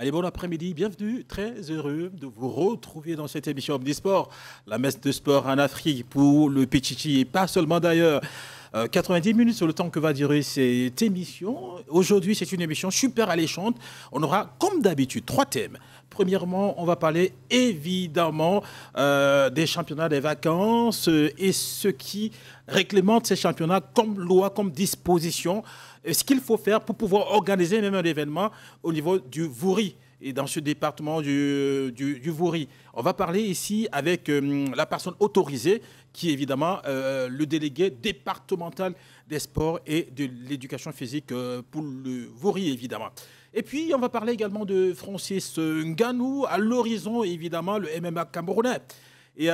Allez, bon après-midi, bienvenue, très heureux de vous retrouver dans cette émission Omnisport, la messe de sport en Afrique pour le Pichichi et pas seulement d'ailleurs. 90 minutes sur le temps que va durer cette émission. Aujourd'hui, c'est une émission super alléchante. On aura, comme d'habitude, 3 thèmes. Premièrement, on va parler évidemment des championnats des vacances et ce qui réglemente ces championnats comme loi, comme disposition. Ce qu'il faut faire pour pouvoir organiser même un événement au niveau du Vouri et dans ce département du Vouri. On va parler ici avec la personne autorisée qui est évidemment le délégué départemental des sports et de l'éducation physique pour le Vouri évidemment. Et puis on va parler également de Francis Ngannou, à l'horizon évidemment le MMA camerounais. Et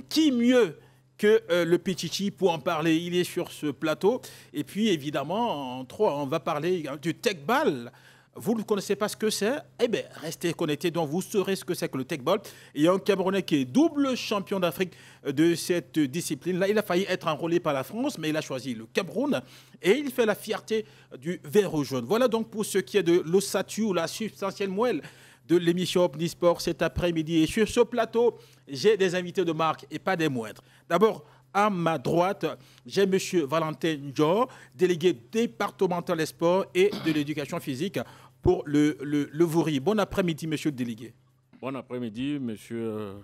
qui mieux que le Pichichi pour en parler, il est sur ce plateau. Et puis, évidemment, en 3, on va parler du tech ball. Vous ne connaissez pas ce que c'est? Eh bien, restez connectés, donc vous saurez ce que c'est que le tech ball. Il y a un Camerounais qui est double champion d'Afrique de cette discipline. Là, il a failli être enrôlé par la France, mais il a choisi le Cameroun. Et il fait la fierté du vert jaune. Voilà donc pour ce qui est de l'ossature ou la substantielle moelle de l'émission Omnisport cet après-midi. Et sur ce plateau, j'ai des invités de marque et pas des moindres. D'abord, à ma droite, j'ai M. Valentin Ndior, délégué départemental des sports et de l'éducation physique pour le Vouri. Bon après-midi, monsieur le délégué. Bon après-midi, monsieur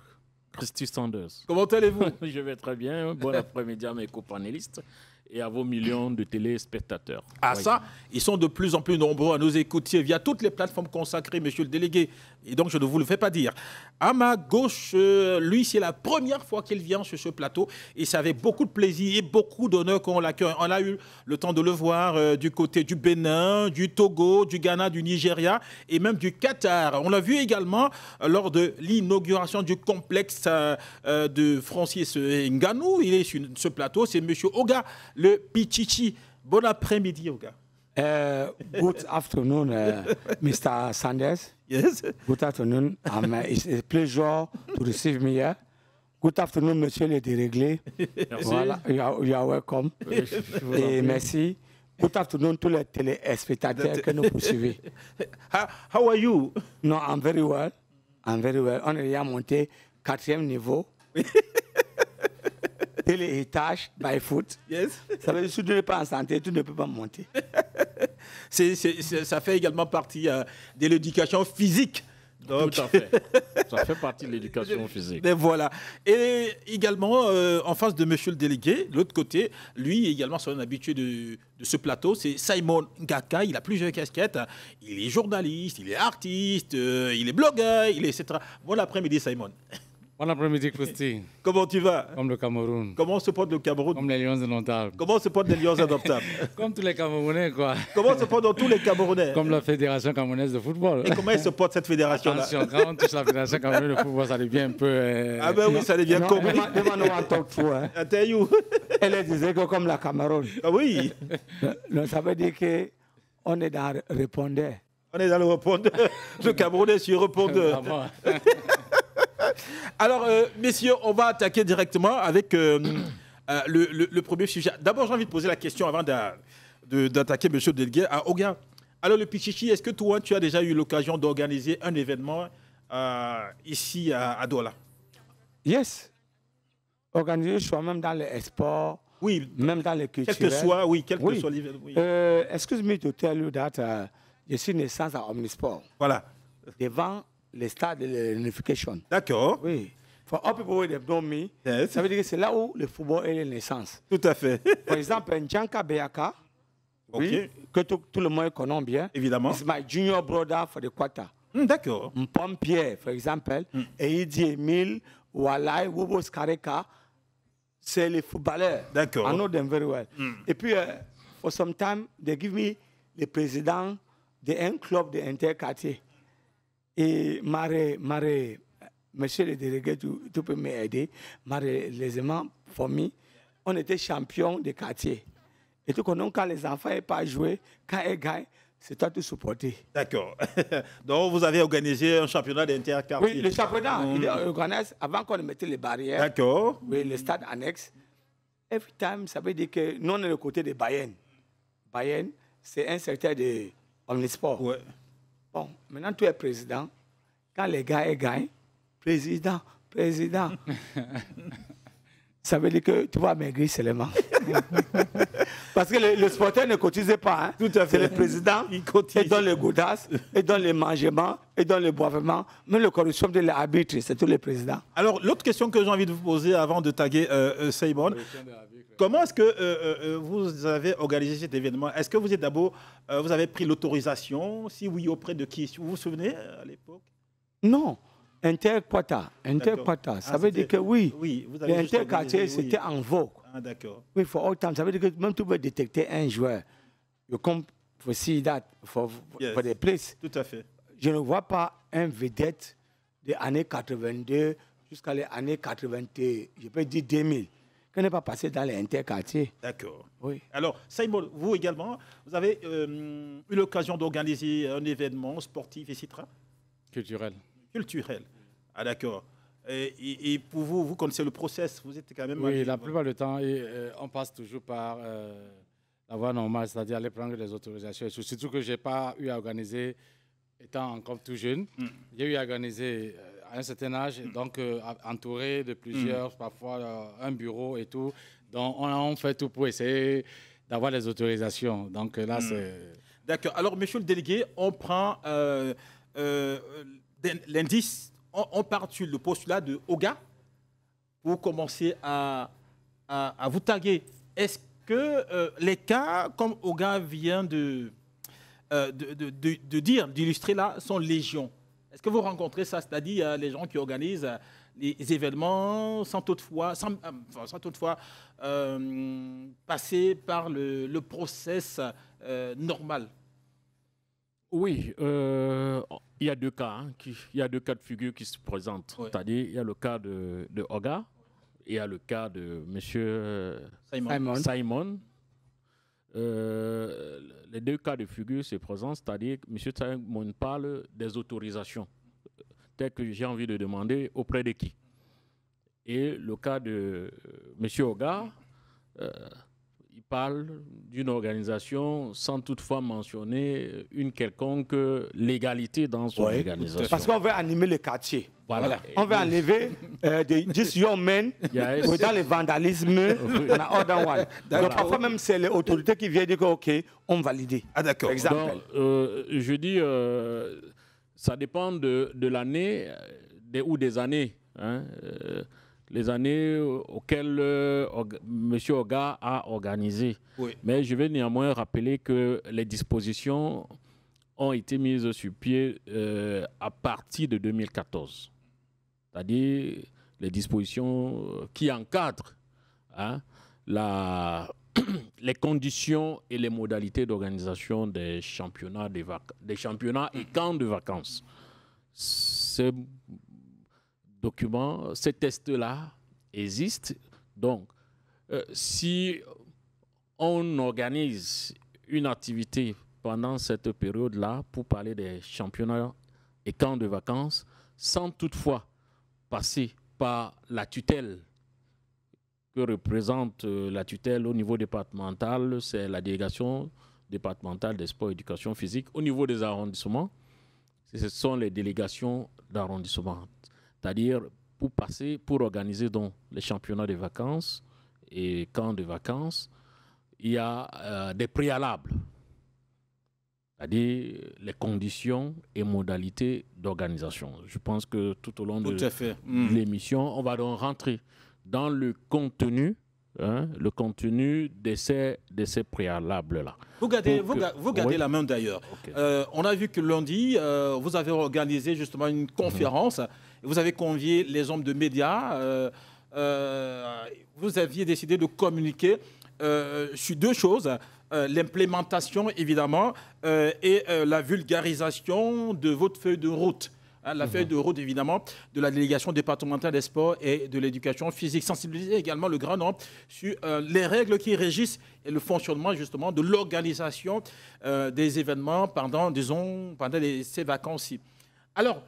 Christy Sanders. Comment allez-vous? Je vais très bien. Bon après-midi à mes copanélistes et à vos millions de téléspectateurs. Ah oui. Ça, ils sont de plus en plus nombreux à nous écouter via toutes les plateformes consacrées, monsieur le délégué. Et donc, je ne vous le fais pas dire. À ma gauche, lui, c'est la première fois qu'il vient sur ce plateau. Et c'est avec beaucoup de plaisir et beaucoup d'honneur qu'on l'accueille. On a eu le temps de le voir du côté du Bénin, du Togo, du Ghana, du Nigeria et même du Qatar. On l'a vu également lors de l'inauguration du complexe de Francis Ngannou. Il est sur ce plateau, c'est monsieur Oga, le Pichichi. Bon après-midi, Oga. Good afternoon, Mr. Sanders. Yes. Good afternoon. It's a pleasure to receive me here. Good afternoon, monsieur le déréglé. Merci. Voilà, you are welcome. Et merci. Good afternoon tous les téléspectateurs que nous poursuivons. How are you? Non, I'm very well. I'm very well. On est déjà monté 4e niveau. Téléétage by foot. Yes. Ça veut dire que si tu n'es pas en santé, tu ne peux pas monter. Ça fait également partie de l'éducation physique. Donc, tout à fait. Ça fait partie de l'éducation physique. Et voilà. Et également, en face de monsieur le délégué, de l'autre côté, lui également, son habitué de ce plateau, c'est Simon Ngaka. Il a plusieurs casquettes. Il est journaliste, il est artiste, il est blogueur, il est etc. Bon après-midi, Simon. Bon après-midi, Christy. Comment tu vas? Comme le Cameroun. Comment se porte le Cameroun? Comme les Lions indomptables. Comment se portent les Lions adoptables? Comme tous les Camerounais, quoi. Comment se portent tous les Camerounais? Comme la Fédération camerounaise de football. Et comment se porte cette fédération-là? Attention, quand on touche la Fédération camerounaise de football, ça devient un peu... Ah ben oui, ça devient compliqué. Demande-nous en tant que fou. I tell you. Elle disait que comme la Cameroun. Ah oui. Non, ça veut dire qu'on est dans le répondeur. On est dans le répondeur. Le Camerounais sur répondeur. Alors, messieurs, on va attaquer directement avec le premier sujet. D'abord, j'ai envie de poser la question avant d'attaquer monsieur le délégué à Oga. Alors, le Pichichi, est-ce que toi, tu as déjà eu l'occasion d'organiser un événement ici à Douala? Yes. Organiser soi-même dans les sports, oui, même dans les culturels. Quel que soit l'événement. Oui. Excuse me to tell you that je suis naissance à Omnisport. Voilà. Devant les stades de l'unification. D'accord. Oui. For all people who know me, Yes. ça veut dire que c'est là où le football est la naissance. Tout à fait. Par exemple, Njanka Beyaka, oui, que tout le monde connaît bien. Évidemment. It's my junior brother for the quarter. D'accord. Mpom Pierre, par exemple, et Idi Emile, Walai, Wobos Kareka, c'est les footballeurs. D'accord. I know them very well. Et puis, for some time, they give me le président d'un club de interquartier. Et monsieur le délégué, tu peux m'aider. Les famille, on était champion de quartier. Et tout quand les enfants n'ont pas joué, quand ils gagnent, c'est toi qui supporter. D'accord. Donc, vous avez organisé un championnat d'interquartier. Oui, le championnat, il est organisé avant qu'on mette les barrières. D'accord. Oui, le stade annexe. Every time, ça veut dire que nous, on est le côté de Bayern. Bayern, c'est un secteur de Omnisport. Ouais. Bon, maintenant tu es président. Quand les gars gagnent, président, président. Ça veut dire que tu vas maigrir seulement. Parce que le sportif ne cotise pas. Hein. Tout à fait. C'est le président qui donne les godasses, et donne les mangements, et donne le boivement. Mais le corruption de l'arbitre, c'est tous les présidents. Alors, l'autre question que j'ai envie de vous poser avant de taguer Simon, comment est-ce que vous avez organisé cet événement? Est-ce que vous êtes d'abord, vous avez pris l'autorisation? Si oui, auprès de qui? Vous vous souvenez à l'époque? Non. Interquarta, ça veut dire que oui, vous avez l'interquartier, c'était en vogue. Ah, d'accord. Oui, for all time, ça veut dire que même tu peux détecter un joueur. You come for see that, for the place. Tout à fait. Je ne vois pas un vedette des années 82 jusqu'à les années 80, je peux dire 2000, qui n'est pas passé dans les interquartiers. D'accord. Oui. Alors, Simon, vous également, vous avez eu l'occasion d'organiser un événement sportif, etc. Culturel. Culturel. Ah, d'accord. Et pour vous, vous connaissez le process, vous êtes quand même... Oui, la plupart du temps, on passe toujours par la voie normale, c'est-à-dire aller prendre les autorisations. Surtout que je n'ai pas eu à organiser, étant encore tout jeune, j'ai eu à organiser à un certain âge, donc entouré de plusieurs, parfois un bureau et tout. Donc on fait tout pour essayer d'avoir les autorisations. Donc là, c'est... D'accord. Alors, monsieur le délégué, on prend l'indice, on part sur le postulat de Oga pour commencer à vous taguer. Est-ce que les cas, comme Oga vient de dire, d'illustrer là, sont légion? Est-ce que vous rencontrez ça, c'est-à-dire les gens qui organisent les événements sans toutefois passer par le process normal? Oui, il y a deux cas, il y a deux cas de figure qui se présentent. Ouais. C'est-à-dire, il y a le cas de Oga et il y a le cas de M. Simon. Les deux cas de figure se présentent, c'est-à-dire que M. Simon parle des autorisations, telles que j'ai envie de demander auprès de qui. Et le cas de M. Oga, il parle d'une organisation sans toutefois mentionner une quelconque légalité dans son organisation. Parce qu'on veut animer le quartier. Voilà. On veut enlever des young men dans le vandalisme. On a other one. Donc parfois même c'est les autorités qui viennent dire que OK, on valide. Ah, d'accord. Exemple. Donc, je dis, ça dépend de l'année ou des années. Hein, les années auxquelles M. Oga a organisé. Oui. Mais je vais néanmoins rappeler que les dispositions ont été mises sur pied à partir de 2014. C'est-à-dire les dispositions qui encadrent les conditions et les modalités d'organisation des championnats, des championnats et camps de vacances. Ces documents, ces tests-là existent. Donc, si on organise une activité pendant cette période-là pour parler des championnats et camps de vacances, sans toutefois passer par la tutelle que représente la tutelle au niveau départemental, c'est la délégation départementale des sports et éducation physique. Au niveau des arrondissements, ce sont les délégations d'arrondissement. C'est-à-dire pour organiser donc les championnats de vacances et camps de vacances, il y a des préalables. C'est-à-dire les conditions et modalités d'organisation. Je pense que tout au long de l'émission, on va donc rentrer dans le contenu de ces préalables-là. Vous gardez la main d'ailleurs. Okay. On a vu que lundi, vous avez organisé justement une conférence. Vous avez convié les hommes de médias. Vous aviez décidé de communiquer sur deux choses. L'implémentation, évidemment, et la vulgarisation de votre feuille de route. La feuille de route, évidemment, de la délégation départementale des sports et de l'éducation physique. Sensibiliser également le grand nombre sur les règles qui régissent et le fonctionnement, justement, de l'organisation des événements pendant ces vacances-ci. Alors,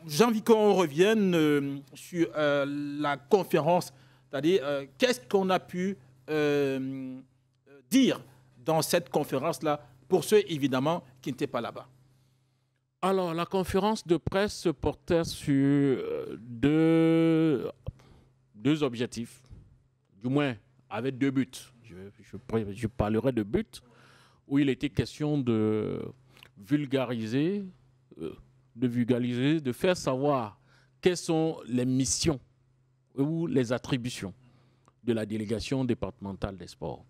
j'ai envie qu'on revienne sur la conférence, c'est-à-dire qu'est-ce qu'on a pu dire dans cette conférence-là pour ceux, évidemment, qui n'étaient pas là-bas. Alors, la conférence de presse se portait sur deux objectifs, du moins avec 2 buts. Je parlerai de buts, où il était question de vulgariser, de faire savoir quelles sont les missions ou les attributions de la délégation départementale des sports.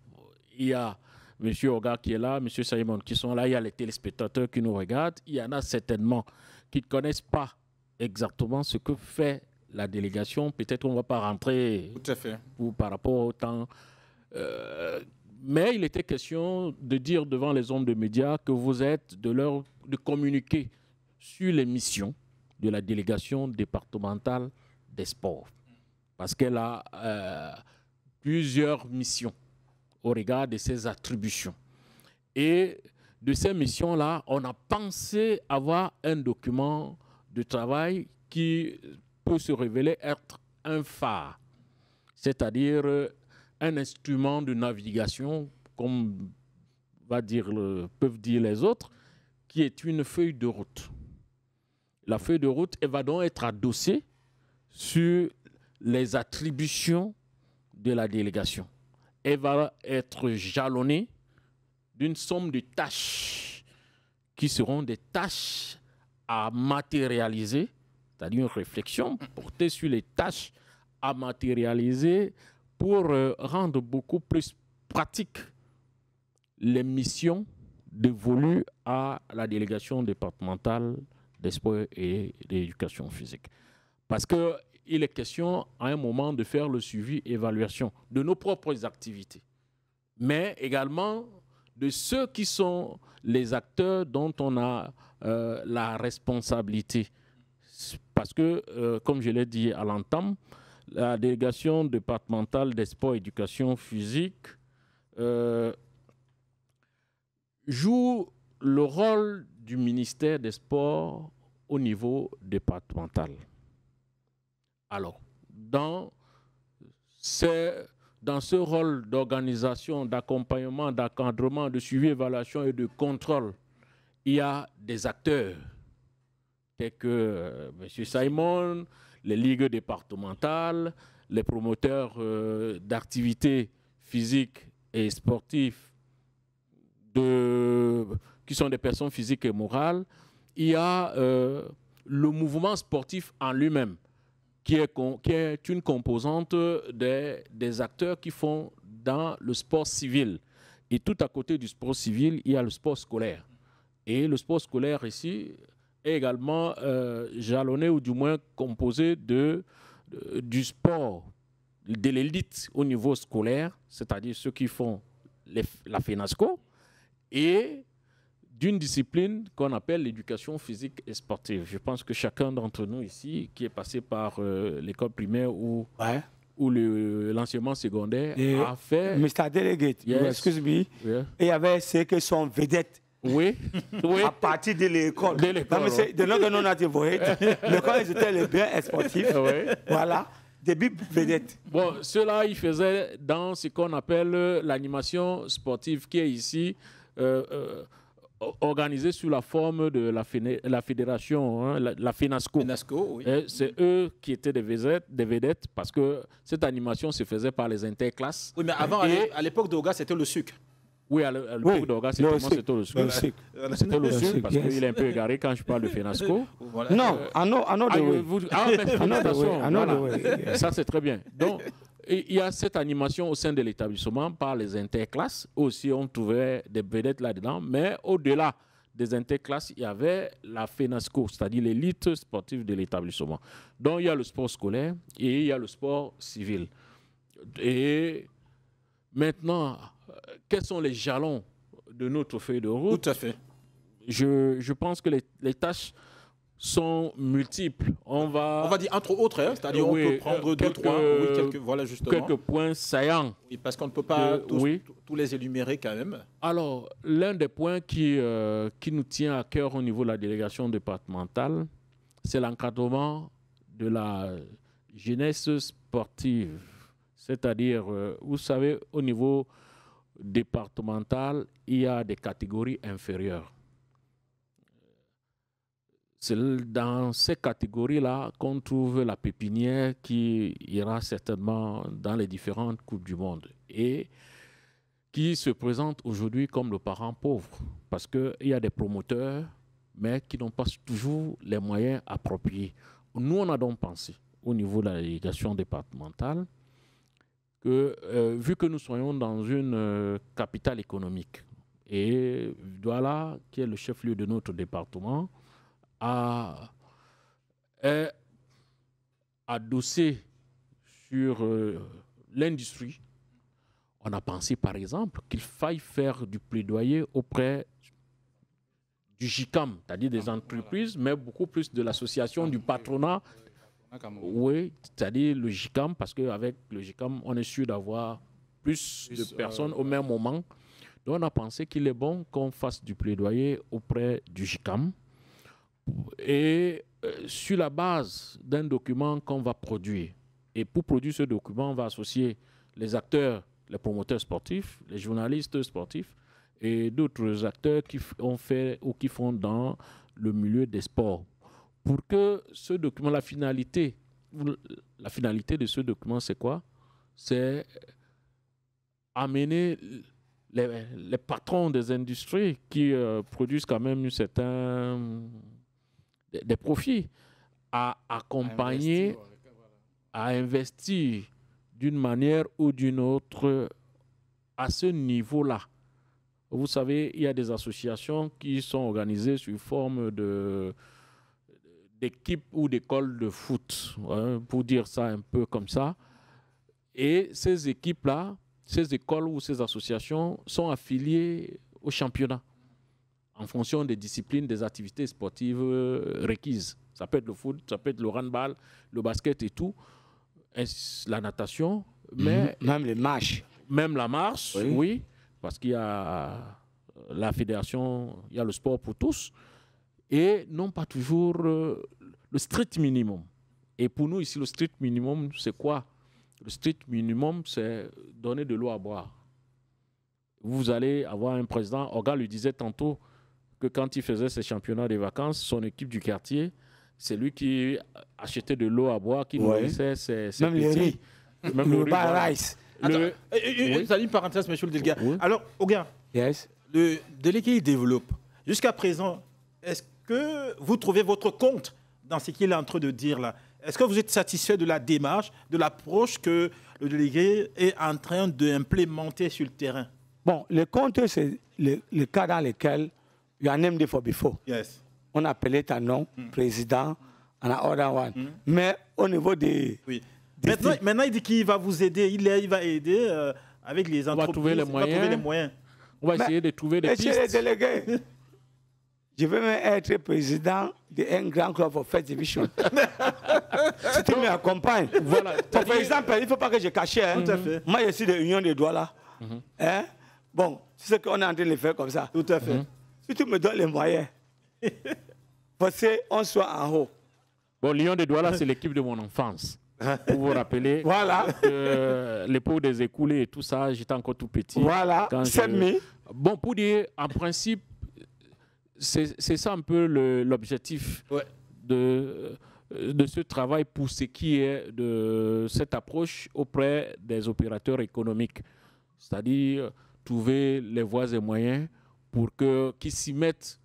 Il y a M. Oga qui est là, M. Simon qui sont là, il y a les téléspectateurs qui nous regardent. Il y en a certainement qui ne connaissent pas exactement ce que fait la délégation. Peut-être qu'on ne va pas rentrer Tout à fait. par rapport au temps. Mais il était question de dire devant les hommes de médias que vous êtes de communiquer sur les missions de la délégation départementale des sports. Parce qu'elle a plusieurs missions au regard de ses attributions. Et de ces missions-là, on a pensé avoir un document de travail qui peut se révéler être un phare, c'est-à-dire un instrument de navigation, comme peuvent dire les autres, qui est une feuille de route. La feuille de route, elle va donc être adossée sur les attributions de la délégation. Elle va être jalonnée d'une somme de tâches qui seront des tâches à matérialiser, c'est-à-dire une réflexion portée sur les tâches à matérialiser pour rendre beaucoup plus pratique les missions dévolues à la délégation départementale des sports et de l'éducation physique. Parce qu'il est question à un moment de faire le suivi et évaluation de nos propres activités, mais également de ceux qui sont les acteurs dont on a la responsabilité. Parce que, comme je l'ai dit à l'entame, la délégation départementale des sports et éducation physique joue le rôle du ministère des Sports au niveau départemental. Alors, dans ce rôle d'organisation, d'accompagnement, d'encadrement, de suivi, évaluation et de contrôle, il y a des acteurs tels que M. Simon, les ligues départementales, les promoteurs d'activités physiques et sportives qui sont des personnes physiques et morales. Il y a le mouvement sportif en lui-même, qui est une composante des acteurs qui font dans le sport civil. Et tout à côté du sport civil, il y a le sport scolaire. Et le sport scolaire ici est également jalonné ou du moins composé du sport, de l'élite au niveau scolaire, c'est-à-dire ceux qui font la FENASCO, et d'une discipline qu'on appelle l'éducation physique et sportive. Je pense que chacun d'entre nous ici, qui est passé par l'école primaire ou l'enseignement secondaire, a fait... Mr. Delegate, excuse me, il y avait ceux qui sont vedettes. Oui, oui. À partir de l'école. De l'école. Mais quand ils étaient les bien sportifs, voilà, début vedette. Bon, ceux-là, ils faisaient dans ce qu'on appelle l'animation sportive qui est ici organisée sous la forme de la fédération, hein, la FENASCO. FENASCO, oui. C'est eux qui étaient des vedettes parce que cette animation se faisait par les interclasses. Oui, mais avant, à l'époque d'Oga, c'était le sucre. Oui, à l'époque d'Oga, c'était le sucre. C'était le sucre parce qu'il est un peu égaré quand je parle de FENASCO. Voilà. Non, ça c'est très bien. Donc, il y a cette animation au sein de l'établissement par les interclasses. Aussi, on trouvait des vedettes là-dedans. Mais au-delà des interclasses, il y avait la FENASCO, c'est-à-dire l'élite sportive de l'établissement. Donc, il y a le sport scolaire et il y a le sport civil. Et maintenant, quels sont les jalons de notre feuille de route? Tout à fait. Je pense que les tâches sont multiples. On va dire entre autres, hein, c'est-à-dire on peut prendre quelques points saillants. Oui, parce qu'on ne peut pas tous les énumérer quand même. Alors, l'un des points qui nous tient à cœur au niveau de la délégation départementale, c'est l'encadrement de la jeunesse sportive. C'est-à-dire, vous savez, au niveau départemental, il y a des catégories inférieures. c'est dans ces catégories-là qu'on trouve la pépinière qui ira certainement dans les différentes Coupes du Monde et qui se présente aujourd'hui comme le parent pauvre parce qu'il y a des promoteurs, mais qui n'ont pas toujours les moyens appropriés. Nous, on a donc pensé, au niveau de la délégation départementale, que vu que nous soyons dans une capitale économique, et Douala, qui est le chef-lieu de notre département, est adossé sur l'industrie. On a pensé, par exemple, qu'il faille faire du plaidoyer auprès du GICAM, c'est-à-dire des entreprises, mais beaucoup plus de l'association du patronat. Oui, c'est-à-dire le GICAM, parce qu'avec le GICAM, on est sûr d'avoir plus de personnes au même moment. Donc, on a pensé qu'il est bon qu'on fasse du plaidoyer auprès du GICAM et sur la base d'un document qu'on va produire. Et pour produire ce document, on va associer les acteurs, les promoteurs sportifs, les journalistes sportifs et d'autres acteurs qui ont fait ou qui font dans le milieu des sports. Pour que ce document, la finalité de ce document, c'est quoi? C'est amener les patrons des industries qui produisent quand même des profits à accompagner, à investir d'une manière ou d'une autre à ce niveau-là. Vous savez, il y a des associations qui sont organisées sous forme d'équipes ou d'écoles de foot, hein, pour dire ça un peu comme ça. Et ces équipes-là, ces écoles ou ces associations sont affiliées au championnat en fonction des disciplines, des activités sportives requises. Ça peut être le foot, ça peut être le handball, le basket et tout, et la natation, mais même les marches. Même la marche, oui, parce qu'il y a la fédération, il y a le sport pour tous, et non pas toujours le strict minimum. Et pour nous ici, le strict minimum, c'est quoi? Le strict minimum, c'est donner de l'eau à boire. Vous allez avoir un président, Orga lui disait tantôt que quand il faisait ses championnats de vacances, son équipe du quartier, c'est lui qui achetait de l'eau à boire, qui nourrissait ses même petits. le riz. Même le riz. Rice. Une parenthèse, monsieur le délégué. Oui. Alors, Orga, le délégué il développe. Jusqu'à présent, est-ce que vous trouvez votre compte dans ce qu'il est en train de dire là? Est-ce que vous êtes satisfait de la démarche, de l'approche que le délégué est en train d'implémenter sur le terrain? Bon, le compte, c'est le cas dans lequel you are named for before. Yes. On appelait ton nom, président, on a order one. Mais au niveau des... Oui. Maintenant, il dit qu'il va vous aider. Il va aider avec les entreprises. On va trouver les moyens. On va essayer de trouver des pistes. Monsieur le délégué, je veux même être président d'un grand club of First Division. Si tu m'accompagnes. Voilà. Par exemple, il ne faut pas que je cache. Hein. Tout à fait. Moi, je suis de l'Union des Douala. Hein? Bon, c'est ce qu'on est en train de faire comme ça. Tout à fait. Si tu me donnes les moyens, parce qu'on soit en haut. Bon, Lyon des Douala, c'est l'équipe de mon enfance. Pour vous rappeler, voilà. L'époque des écoulés et tout ça, j'étais encore tout petit. Voilà, Bon, pour dire, en principe, c'est ça un peu l'objectif de ce travail pour ce qui est de cette approche auprès des opérateurs économiques. C'est-à-dire trouver les voies et moyens pour qu'ils s'y mettent.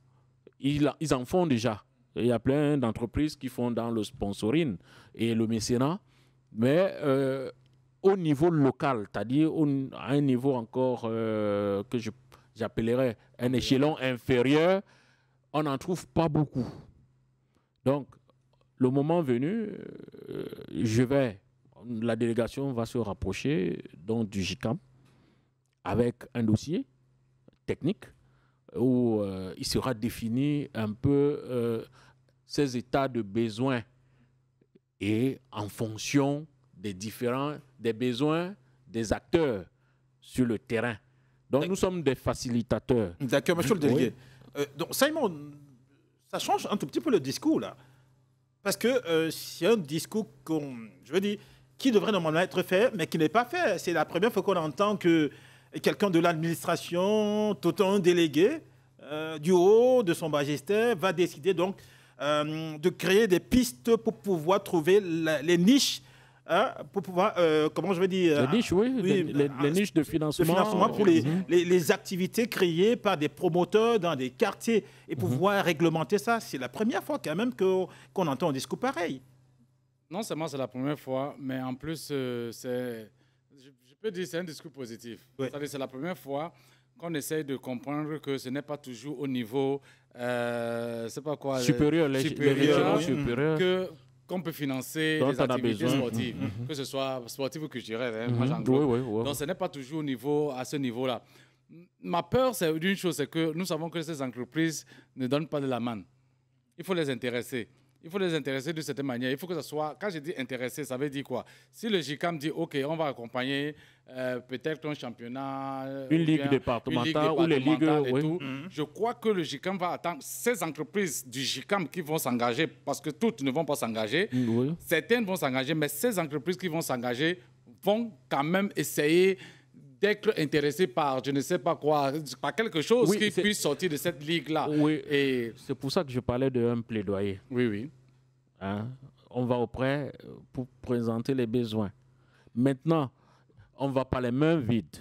Ils en font déjà. Il y a plein d'entreprises qui font dans le sponsoring et le mécénat, mais au niveau local, c'est-à-dire à un niveau encore que j'appellerais un échelon inférieur, on n'en trouve pas beaucoup. Donc, le moment venu, la délégation va se rapprocher donc, du GICAM avec un dossier technique où il sera défini un peu ces états de besoins et en fonction des besoins des acteurs sur le terrain. Donc, nous sommes des facilitateurs. D'accord, monsieur le délégué. Donc, Simon, ça change un tout petit peu le discours, là. Parce que c'est un discours qui devrait normalement être fait, mais qui n'est pas fait. C'est la première fois qu'on entend que quelqu'un de l'administration, tout un délégué, du haut de son magistère, va décider donc de créer des pistes pour pouvoir trouver les niches, hein, pour pouvoir, comment je vais dire... Les niches, oui, les niches de financement. Pour les activités créées par des promoteurs dans des quartiers et pouvoir réglementer ça. C'est la première fois quand même qu'on entend un discours pareil. Non seulement c'est la première fois, mais en plus, je peux dire que c'est un discours positif. Oui. C'est-à-dire c'est la première fois qu'on essaye de comprendre que ce n'est pas toujours au niveau c'est pas quoi, supérieur, supérieur, supérieur. qu'on peut financer Dont des on a activités besoin. sportives, que ce soit sportif ou culturel. Hein, moi, j'englobe. Oui. Donc, ce n'est pas toujours à ce niveau-là. Ma peur, c'est d'une chose, c'est que nous savons que ces entreprises ne donnent pas de la manne. Il faut les intéresser. Il faut les intéresser de cette manière. Il faut que ce soit... Quand je dis intéresser, ça veut dire quoi? Si le JICAM dit, OK, on va accompagner peut-être un championnat... Une ligue départementale ou les ligues... Et tout, je crois que le JICAM va attendre ces entreprises du JICAM qui vont s'engager, parce que toutes ne vont pas s'engager. Certaines vont s'engager, mais ces entreprises qui vont s'engager vont quand même essayer d'être intéressés par, je ne sais pas quoi, par quelque chose qui puisse sortir de cette ligue-là. Oui, et c'est pour ça que je parlais d'un plaidoyer. Oui. Hein? On va auprès pour présenter les besoins. Maintenant, on ne va pas les mains vides.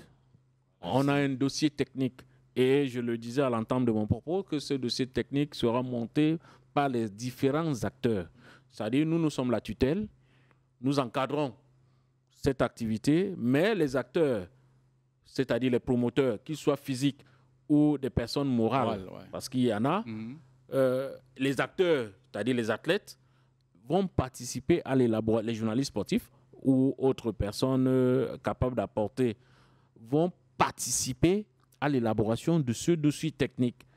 On a un dossier technique. Et je le disais à l'entame de mon propos, que ce dossier technique sera monté par les différents acteurs. C'est-à-dire, nous sommes la tutelle, nous encadrons cette activité, mais les acteurs, c'est-à-dire les promoteurs, qu'ils soient physiques ou des personnes morales, parce qu'il y en a, les acteurs, c'est-à-dire les athlètes, vont participer à l'élaboration, les journalistes sportifs ou autres personnes capables d'apporter, vont participer à l'élaboration de ce dossier technique.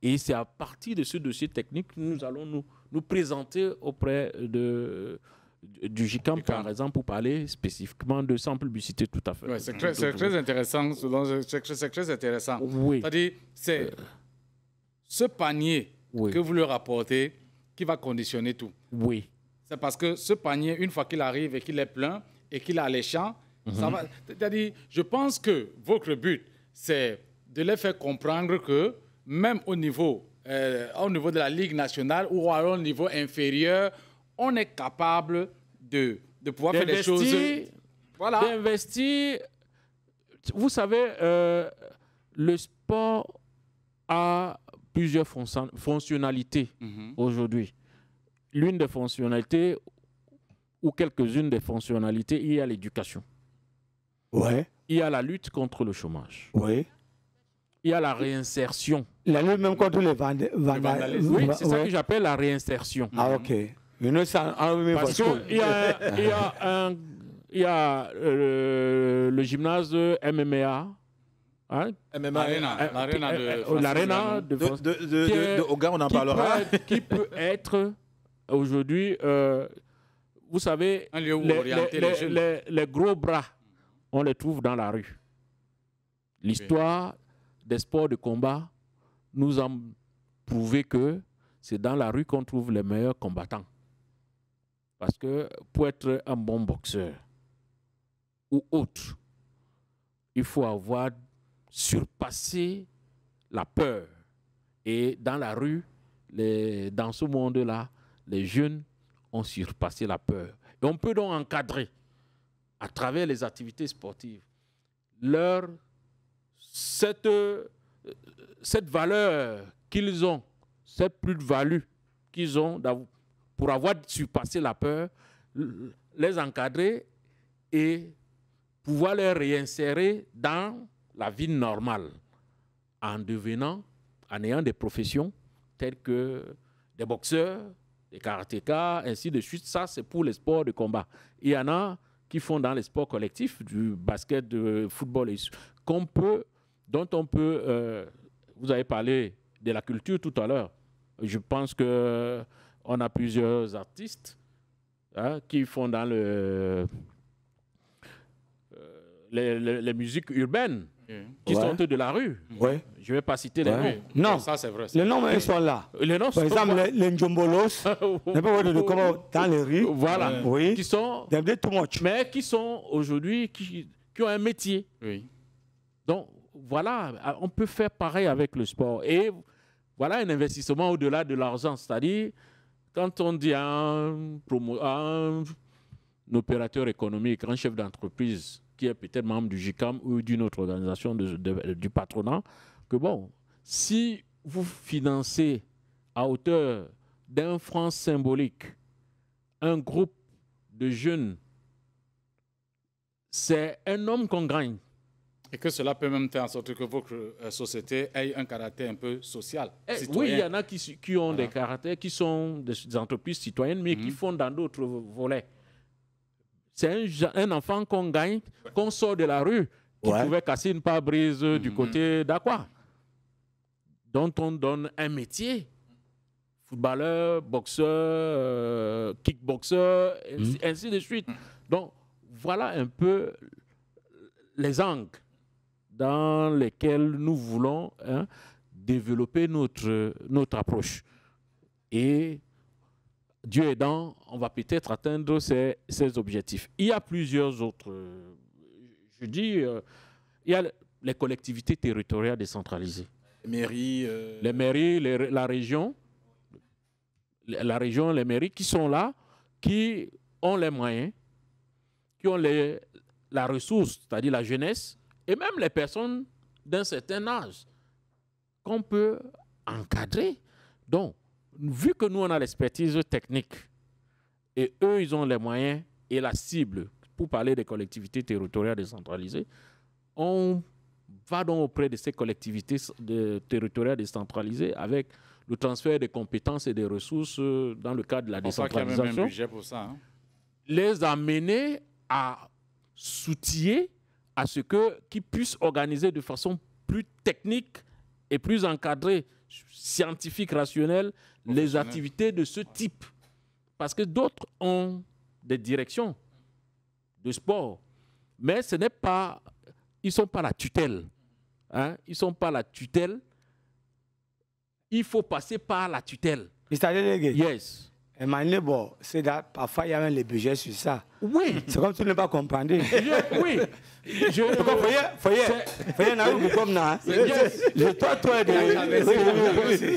Et c'est à partir de ce dossier technique que nous allons nous présenter auprès du JICAM, par exemple, pour parler spécifiquement de sans publicité, tout à fait. Ouais, c'est très intéressant. C'est très intéressant. Oui. C'est-à-dire, c'est ce panier que vous leur apportez qui va conditionner tout. Oui. C'est parce que ce panier, une fois qu'il arrive et qu'il est plein et qu'il est alléchant, ça va. C'est-à-dire, je pense que votre but, c'est de les faire comprendre que même au niveau de la Ligue nationale ou alors au niveau inférieur, on est capable de pouvoir faire des choses. Voilà. D'investir. Vous savez, le sport a plusieurs fonctionnalités aujourd'hui. L'une des fonctionnalités, ou quelques-unes des fonctionnalités, il y a l'éducation. Ouais. Il y a la lutte contre le chômage. Oui. Il y a la réinsertion. La lutte même contre les vandalismes. Oui, c'est ça que j'appelle la réinsertion. Ah, ok. Parce qu'il y a le gymnase MMA. Hein? L'arena de Oga, on en parlera. Qui peut être aujourd'hui, vous savez, un lieu où orienter les gros bras, on les trouve dans la rue. L'histoire des sports de combat nous a prouvé que c'est dans la rue qu'on trouve les meilleurs combattants. Parce que pour être un bon boxeur ou autre, il faut avoir surpassé la peur. Et dans la rue, dans ce monde-là, les jeunes ont surpassé la peur. Et on peut donc encadrer, à travers les activités sportives, cette valeur qu'ils ont, cette plus-value qu'ils ont pour avoir surpassé la peur, les encadrer et pouvoir les réinsérer dans la vie normale en ayant des professions telles que des boxeurs, des karatékas, ainsi de suite. Ça, c'est pour les sports de combat. Il y en a qui font dans les sports collectifs, du basket, du football, dont on peut... vous avez parlé de la culture tout à l'heure. Je pense qu'on a plusieurs artistes qui font dans les musiques urbaines, qui sont de la rue. Ouais. Je ne vais pas citer les noms. Non, ça c'est vrai. Les noms, ils sont là. Les noms Par exemple, les Njombolos, dans les rues. Voilà. Oui. Qui sont, too much. mais qui sont aujourd'hui, qui ont un métier. Oui. Donc, voilà, on peut faire pareil avec le sport. Et voilà un investissement au-delà de l'argent. C'est-à-dire, quand on dit à un opérateur économique, un chef d'entreprise qui est peut-être membre du GICAM ou d'une autre organisation du patronat, que bon, si vous financez à hauteur d'un franc symbolique un groupe de jeunes, c'est un homme qu'on gagne. Et que cela peut même faire en sorte que votre société ait un caractère un peu social. Oui, il y en a qui ont des caractères, qui sont des entreprises citoyennes, mais qui font dans d'autres volets. C'est un enfant qu'on gagne, qu'on sort de la rue, qui pouvait casser une pare-brise du côté d'Aqua, dont on donne un métier. Footballeur, boxeur, kickboxer, ainsi de suite. Donc, voilà un peu les angles dans lesquels nous voulons développer notre approche. Et Dieu aidant, on va peut-être atteindre ces objectifs. Il y a plusieurs autres. Je dis, il y a les collectivités territoriales décentralisées. Les mairies, la région, les mairies qui sont là, qui ont les moyens, qui ont la ressource, c'est-à-dire la jeunesse, et même les personnes d'un certain âge qu'on peut encadrer. Donc, vu que nous, on a l'expertise technique et eux, ils ont les moyens et la cible pour parler des collectivités territoriales décentralisées, on va donc auprès de ces collectivités territoriales décentralisées avec le transfert des compétences et des ressources dans le cadre de la décentralisation. Il y a même un budget pour ça. Hein? Les amener à s'outiller à ce qu'ils puissent organiser de façon plus technique et plus encadrée, scientifique, rationnelle, les activités de ce type. Parce que d'autres ont des directions de sport, mais ce n'est pas, ils ne sont pas la tutelle. Hein? Ils ne sont pas la tutelle. Il faut passer par la tutelle. Mr. Delegate. Yes. And my neighbor said that parfois il y a même les budgets sur ça. Oui. C'est comme tu ne pas comprendre. Oui. Voyez, Naoumi comme ça. Toi, il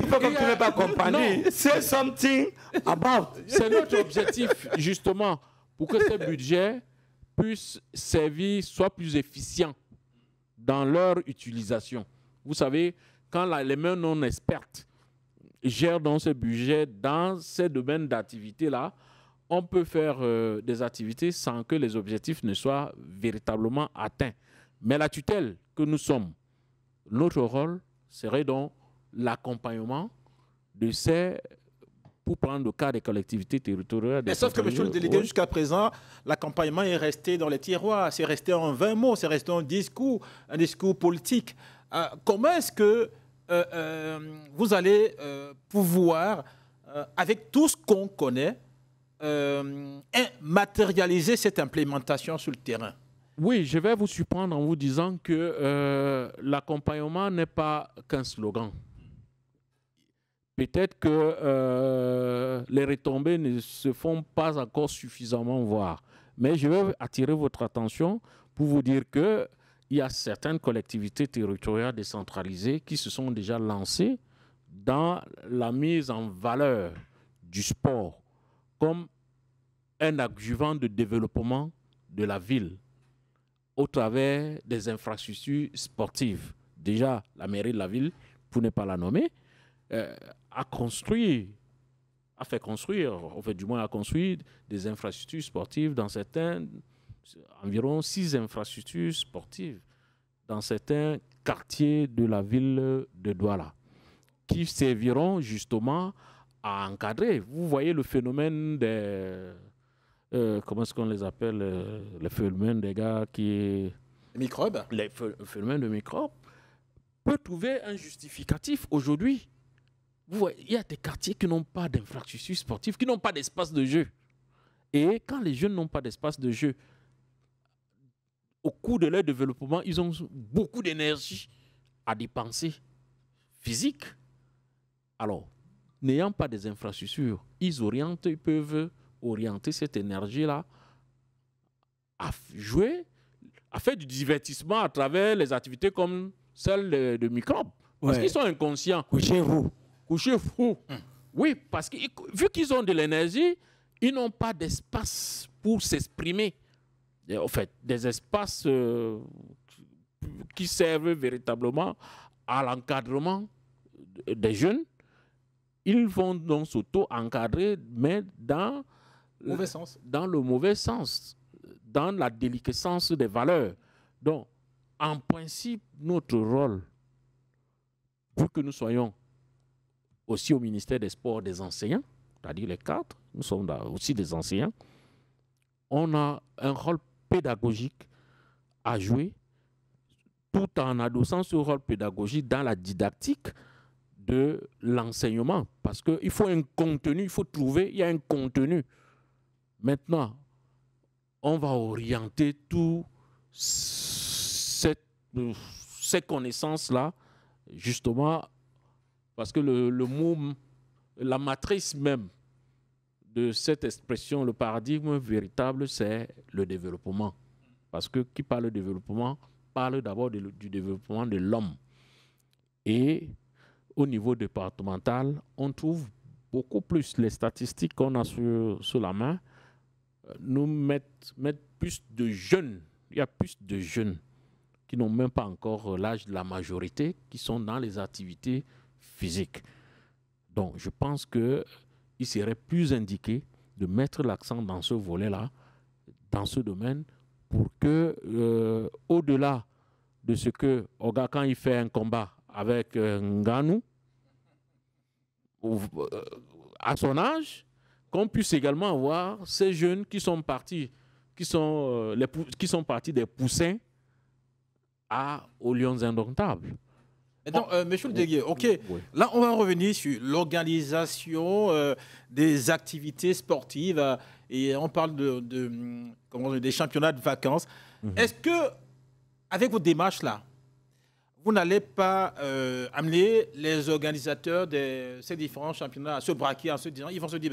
faut que tu ne pas comprendre. Say something about. C'est notre objectif, justement, pour que ces budgets puissent servir, soient plus efficients dans leur utilisation. Vous savez, quand les mains non expertes gèrent dans ce budget, dans ces domaines d'activité-là, on peut faire des activités sans que les objectifs ne soient véritablement atteints. Mais la tutelle que nous sommes, notre rôle serait donc l'accompagnement de ces, pour prendre le cas des collectivités territoriales. Mais sauf que, monsieur le délégué, jusqu'à présent, l'accompagnement est resté dans les tiroirs, c'est resté en 20 mots, c'est resté un discours politique. Comment est-ce que vous allez pouvoir, avec tout ce qu'on connaît, matérialiser cette implémentation sur le terrain? Oui, je vais vous surprendre en vous disant que l'accompagnement n'est pas qu'un slogan. Peut-être que les retombées ne se font pas encore suffisamment voir. Mais je vais attirer votre attention pour vous dire qu'il y a certaines collectivités territoriales décentralisées qui se sont déjà lancées dans la mise en valeur du sport comme un adjuvant de développement de la ville au travers des infrastructures sportives. Déjà, la mairie de la ville, pour ne pas la nommer, a construit des infrastructures sportives dans certains, environ 6 infrastructures sportives dans certains quartiers de la ville de Douala, qui serviront justement à encadrer. Vous voyez le phénomène des... comment est-ce qu'on les appelle, le phénomène des gars qui... Les microbes. Le phénomène de microbes peut trouver un justificatif aujourd'hui. Vous voyez, il y a des quartiers qui n'ont pas d'infrastructures sportives, qui n'ont pas d'espace de jeu. Et quand les jeunes n'ont pas d'espace de jeu, au cours de leur développement, ils ont beaucoup d'énergie à dépenser physique. Alors, n'ayant pas des infrastructures, ils peuvent orienter cette énergie-là à jouer, à faire du divertissement à travers les activités comme celle de microbes. Parce qu'ils sont inconscients. Couchez-vous. Couchez-vous. Oui, parce que vu qu'ils ont de l'énergie, ils n'ont pas d'espace pour s'exprimer. En fait, des espaces qui servent véritablement à l'encadrement des jeunes. Ils vont donc s'auto-encadrer, mais dans le mauvais sens, dans la déliquescence des valeurs. Donc, en principe, notre rôle, pour que nous soyons aussi au ministère des Sports des enseignants, c'est-à-dire les cadres, nous sommes aussi des enseignants, on a un rôle pédagogique à jouer tout en adossant ce rôle pédagogique dans la didactique de l'enseignement. Parce qu'il faut un contenu, il faut trouver, il y a un contenu. Maintenant, on va orienter tout ces connaissances-là, justement, parce que le mot, la matrice même de cette expression, le paradigme véritable, c'est le développement. Parce que qui parle de développement, parle d'abord du développement de l'homme. Et au niveau départemental, on trouve beaucoup plus les statistiques qu'on a sur la main, nous mettent plus de jeunes. Il y a plus de jeunes qui n'ont même pas encore l'âge de la majorité, qui sont dans les activités physiques. Donc, je pense qu'il serait plus indiqué de mettre l'accent dans ce volet-là, dans ce domaine, pour que, au-delà de ce que Oga, quand il fait un combat avec Ngannou, à son âge, qu'on puisse également avoir ces jeunes qui sont partis, qui sont partis des poussins aux lions indomptables. Donc, monsieur le délégué, ok. Oui. Là, on va revenir sur l'organisation des activités sportives et on parle des championnats de vacances. Est-ce que, avec vos démarches là, vous n'allez pas amener les organisateurs de ces différents championnats à se braquer en se disant, ils vont se dire,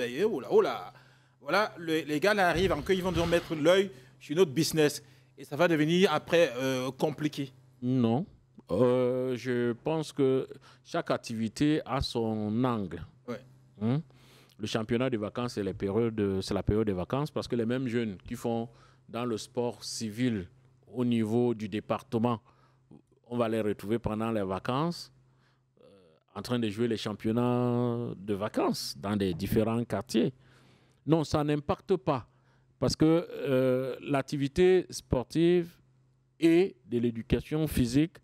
oh là, voilà, les gars là arrivent, ils vont devoir mettre l'œil sur notre business et ça va devenir après compliqué. Non. Je pense que chaque activité a son angle. Ouais. Le championnat de vacances, c'est la période des vacances parce que les mêmes jeunes qui font dans le sport civil au niveau du département, on va les retrouver pendant les vacances en train de jouer les championnats de vacances dans des différents quartiers. Non, ça n'impacte pas parce que l'activité sportive et de l'éducation physique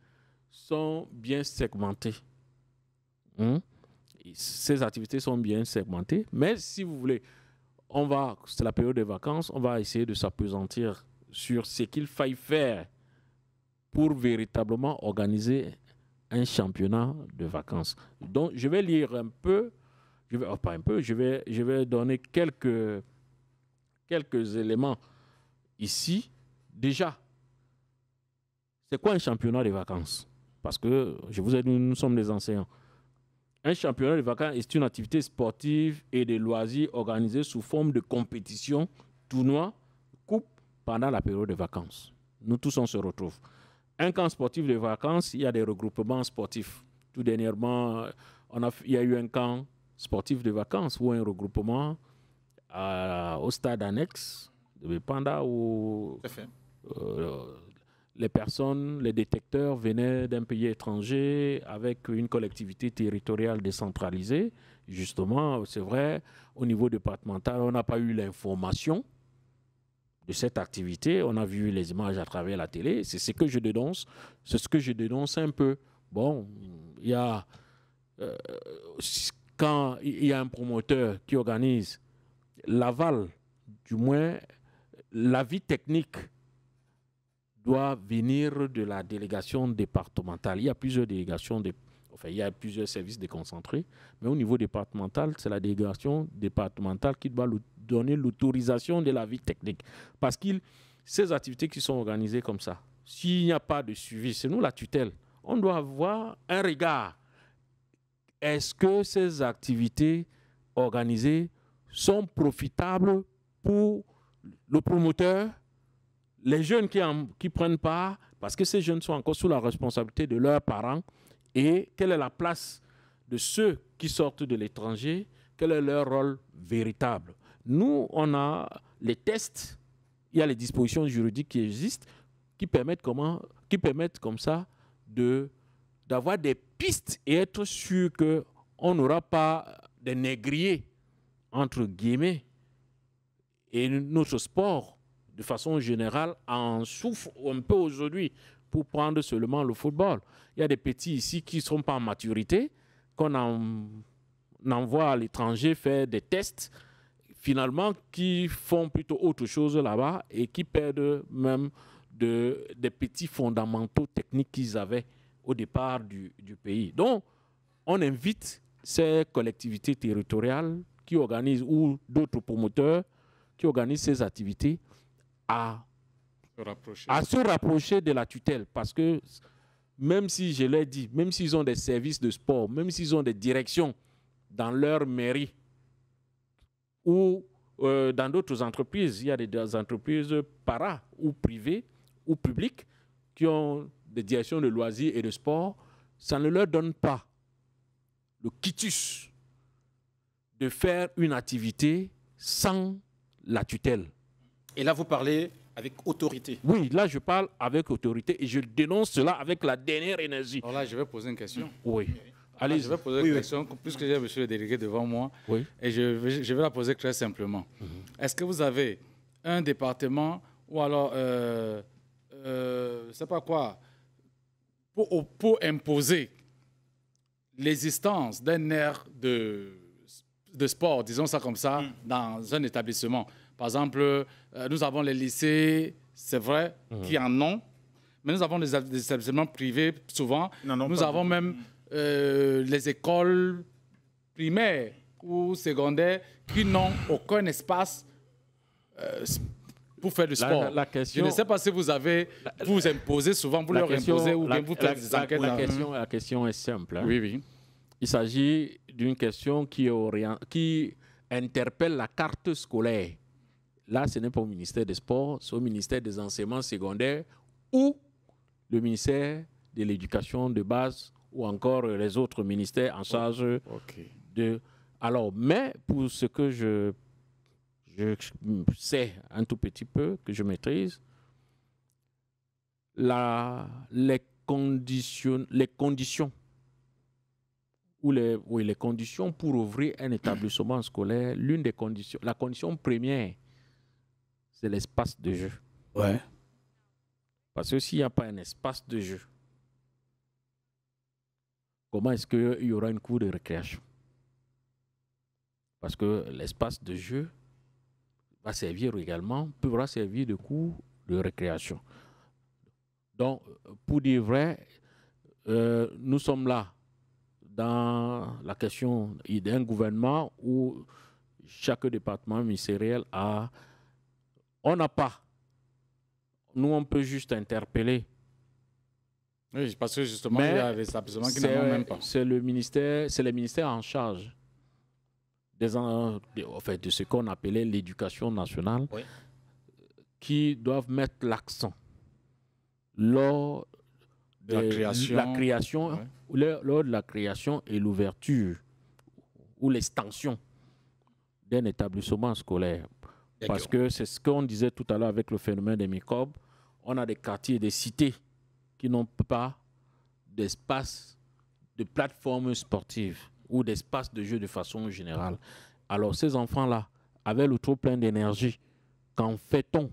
sont bien segmentées. Ces activités sont bien segmentées, mais si vous voulez, c'est la période des vacances, on va essayer de s'appesantir sur ce qu'il faille faire pour véritablement organiser un championnat de vacances. Donc, je vais lire un peu, je vais donner quelques éléments ici. Déjà, c'est quoi un championnat de vacances? Parce que, je vous ai dit, nous sommes des enseignants. Un championnat de vacances est une activité sportive et de loisirs organisée sous forme de compétition, tournoi, coupe pendant la période de vacances. Nous tous, on se retrouve. Un camp sportif de vacances, il y a des regroupements sportifs. Tout dernièrement, il y a eu un camp sportif de vacances ou un regroupement au stade annexe de Panda où les personnes, les détecteurs venaient d'un pays étranger avec une collectivité territoriale décentralisée. Justement, c'est vrai, au niveau départemental, on n'a pas eu l'information de cette activité. On a vu les images à travers la télé. C'est ce que je dénonce. C'est ce que je dénonce un peu. Bon, il y a... quand il y a un promoteur qui organise l'aval, du moins l'avis technique doit venir de la délégation départementale. Il y a plusieurs délégations, il y a plusieurs services déconcentrés, mais au niveau départemental, c'est la délégation départementale qui doit donner l'autorisation de l'avis technique. Parce que ces activités qui sont organisées comme ça, s'il n'y a pas de suivi, c'est nous la tutelle, on doit avoir un regard. Est-ce que ces activités organisées sont profitables pour le promoteur, les jeunes qui prennent part, parce que ces jeunes sont encore sous la responsabilité de leurs parents, et quelle est la place de ceux qui sortent de l'étranger quel est leur rôle véritable. Nous, on a les tests, il y a les dispositions juridiques qui existent, qui permettent comme ça d'avoir des pistes et être sûr qu'on n'aura pas des négriers, entre guillemets, et notre sport, de façon générale, en souffre un peu aujourd'hui, pour prendre seulement le football. Il y a des petits ici qui ne sont pas en maturité, qu'on envoie à l'étranger faire des tests, finalement, qui font plutôt autre chose là-bas et qui perdent même des petits fondamentaux techniques qu'ils avaient au départ du pays. Donc, on invite ces collectivités territoriales qui organisent, ou d'autres promoteurs qui organisent ces activités, à se rapprocher de la tutelle. Parce que même si, je l'ai dit, même s'ils ont des services de sport, même s'ils ont des directions dans leur mairie ou dans d'autres entreprises, il y a des entreprises para ou privées ou publiques qui ont des directions de loisirs et de sport, ça ne leur donne pas le quitus de faire une activité sans la tutelle. Et là, vous parlez avec autorité. Oui, là, je parle avec autorité et je dénonce cela avec la dernière énergie. Alors là, je vais poser une question. Oui. Allez, je vais poser une question, puisque j'ai monsieur le délégué devant moi, et je vais la poser très simplement. Est-ce que vous avez un département ou alors, je ne sais pas quoi, pour imposer l'existence d'un aire de sport, disons ça comme ça, dans un établissement? Par exemple, nous avons les lycées, c'est vrai, qui en ont, mais nous avons des établissements privés, souvent. Nous avons même les écoles primaires ou secondaires qui n'ont aucun espace pour faire du sport. Je ne sais pas si vous imposez souvent, vous leur imposez ou bien vous faites des enquêtes. La question est simple. Hein. Oui. Il s'agit d'une question qui interpelle la carte scolaire. Là, ce n'est pas au ministère des Sports, c'est au ministère des Enseignements secondaires ou le ministère de l'Éducation de base ou encore les autres ministères en charge de... Alors, mais pour ce que je sais un tout petit peu, que je maîtrise, les conditions pour ouvrir un établissement scolaire, la condition première, c'est l'espace de jeu. Ouais. Parce que s'il n'y a pas un espace de jeu, comment est-ce qu'il y aura une cour de récréation? Parce que l'espace de jeu va servir également, pourra servir de cour de récréation. Donc, pour dire vrai, nous sommes là dans la question d'un gouvernement où chaque département ministériel a... On n'a pas. Nous, on peut juste interpeller. Oui, parce que justement, il y a des établissements qui n'en ont même pas. C'est les ministères en charge de ce qu'on appelait l'éducation nationale, qui doivent mettre l'accent lors de la création, lors de la création et l'ouverture ou l'extension d'un établissement scolaire. Parce que c'est ce qu'on disait tout à l'heure avec le phénomène des microbes. On a des quartiers et des cités qui n'ont pas d'espace, de plateforme sportive ou d'espace de jeu de façon générale. Alors ces enfants-là, avec le trop plein d'énergie, qu'en fait-on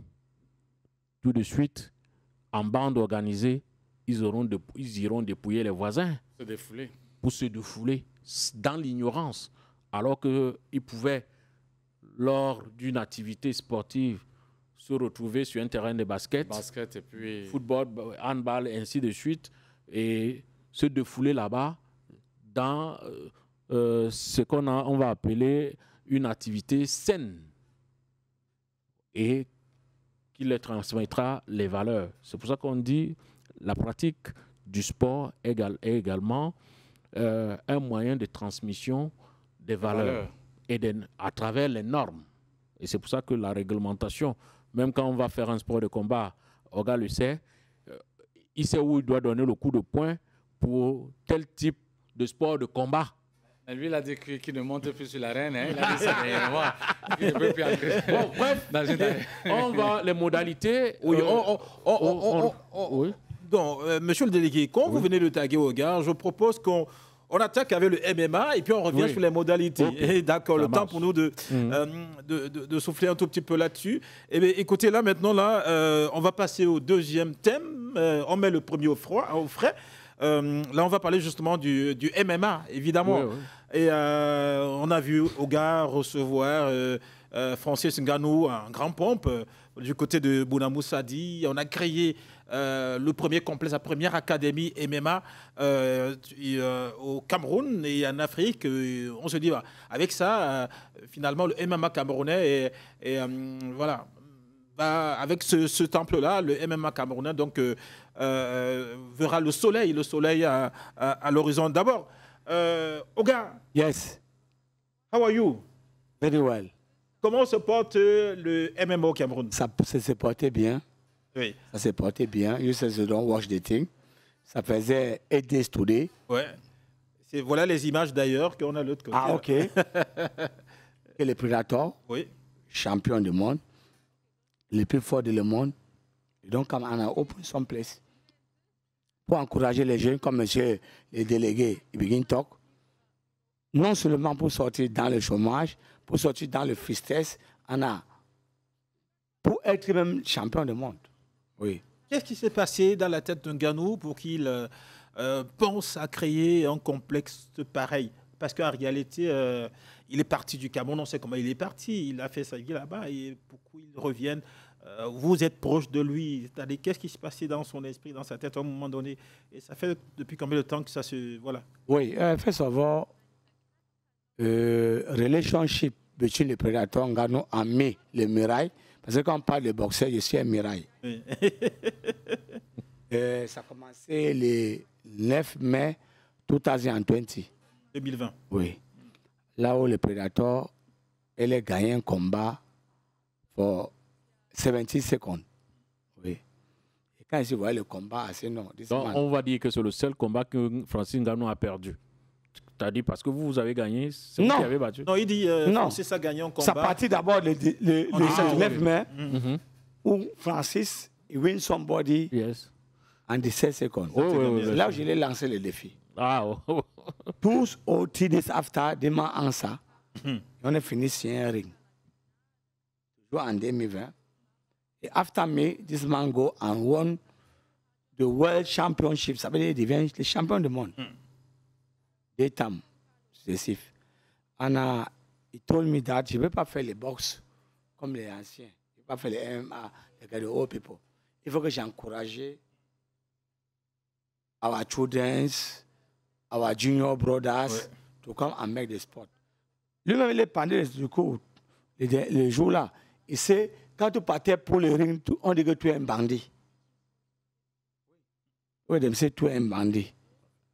tout de suite en bande organisée, ils iront dépouiller les voisins pour se défouler dans l'ignorance, alors qu'ils pouvaient, lors d'une activité sportive, se retrouver sur un terrain de basket et puis... football, handball, et ainsi de suite, et se défouler là-bas dans ce qu'on va appeler une activité saine et qui leur transmettra les valeurs. C'est pour ça qu'on dit la pratique du sport est également un moyen de transmission des valeurs. Et à travers les normes. Et c'est pour ça que la réglementation, même quand on va faire un sport de combat, Oga le sait, il sait où il doit donner le coup de poing pour tel type de sport de combat. Lui, il a dit qu'il ne monte plus sur l'arène. Hein. Il a dit ça dernièrement. Il ne peut plus entrer. Bon, bref, on va les modalités. Oui, oui. Donc, monsieur le délégué, quand vous venez de taguer au gars, je propose qu'on attaque avec le MMA et puis on revient sur les modalités. Okay. D'accord, le temps pour nous de souffler un tout petit peu là-dessus. Eh bien, écoutez, là, maintenant, on va passer au deuxième thème. On met le premier au frais. Là, on va parler justement du MMA, évidemment. Oui, oui. Et on a vu Oga recevoir Francis Ngannou en grand pompe du côté de Bouna Moussadi. On a créé le premier complexe, la première académie MMA au Cameroun et en Afrique. On se dit, avec ça, finalement, le MMA camerounais voilà. Avec ce temple-là, le MMA camerounais donc, verra le soleil à l'horizon. D'abord, Oga. Yes. How are you? Very well. Comment se porte le MMA au Cameroun? Ça s'est porté bien. Oui. Ça s'est porté bien. You said you don't watch the thing. Ça faisait 8 days today. Ouais. Voilà les images d'ailleurs qu'on a de l'autre côté. Ah, OK. Et le Predator, oui. champion du monde, le plus fort du monde, donc on a open some place pour encourager les jeunes comme monsieur le délégué Begin Talk, non seulement pour sortir dans le chômage, pour sortir dans le tristesse, pour être même champion du monde. Oui. Qu'est-ce qui s'est passé dans la tête de Ngannou pour qu'il pense à créer un complexe pareil? Parce qu'en réalité, il est parti du Cameroun, on sait comment il est parti, il a fait sa vie là-bas et pourquoi il revient. Vous êtes proche de lui, c'est-à-dire qu'est-ce qui s'est passé dans son esprit, dans sa tête à un moment donné? Et ça fait depuis combien de temps que ça se... Voilà. Oui, first of all, relationship between the Predator Ngannou and me, le Mirail, parce que quand on parle de boxeur, je suis un Mirail. Oui. Ça a commencé le 9 mai 2020. 2020. Oui. Là où le Predator, elle a gagné un combat pour 70 secondes. Oui. Et quand je vois le combat, c'est non. Donc, on va dire que c'est le seul combat que Francis Ngannou a perdu. C'est-à-dire parce que vous avez gagné, c'est vous qui avez battu. Non, il dit non. Francis a gagné un combat. Ça partit d'abord le 9 mai, où Francis win somebody en 17 secondes. Là où je l'ai lancé le défi. Ah, oh. 12 or 3 days after, demain en ça, on a fini sur un ring. En 2020. Et after me, this man go and won the World Championship. Ça veut dire qu'il devient le champion du monde. Des temps successifs. And he told me that je ne vais pas faire les box comme les anciens. Je ne vais pas faire les MMA, les old people. Il faut que j'encourage our children, our junior brothers to come and make the sport. Lui-même, il est pendant du coup, le jour-là. Il sait, quand tu partais pour le ring, on dit que tu es un bandit. Oui, de me dire tu es un bandit.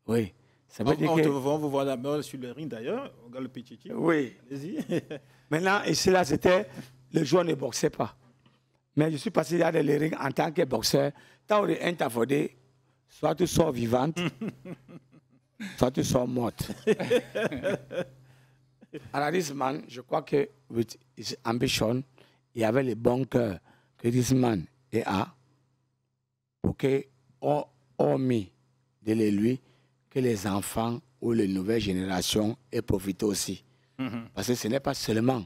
Oui. Ça veut dire que... On vous voit là-bas sur le ring d'ailleurs. On regarde le petit. Oui. Allez-y. Maintenant, ici, là, c'était... Le joueur ne boxait pas. Mais je suis passé dans le ring en tant que boxeur. Tant que tu as soit tu sors vivante, soit tu sors morte. Alors, this man, je crois que, with his ambition, il y avait le bon cœur que this man a pour que, hormis de lui, que les enfants ou les nouvelles générations aient profité aussi. Parce que ce n'est pas seulement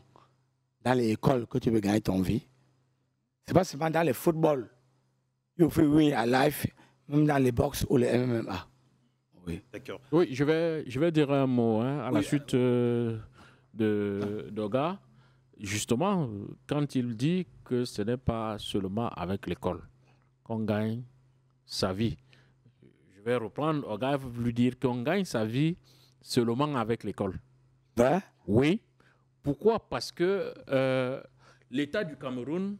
dans l'école que tu veux gagner ton vie. Ce n'est pas seulement dans le football. You feel win a life, même dans les box ou les MMA. Oui. D'accord. Oui, je vais dire un mot à la suite d'Oga. Justement, quand il dit que ce n'est pas seulement avec l'école qu'on gagne sa vie. Je vais reprendre, Oga lui dire qu'on gagne sa vie seulement avec l'école. Ben? Oui. Pourquoi? Parce que l'État du Cameroun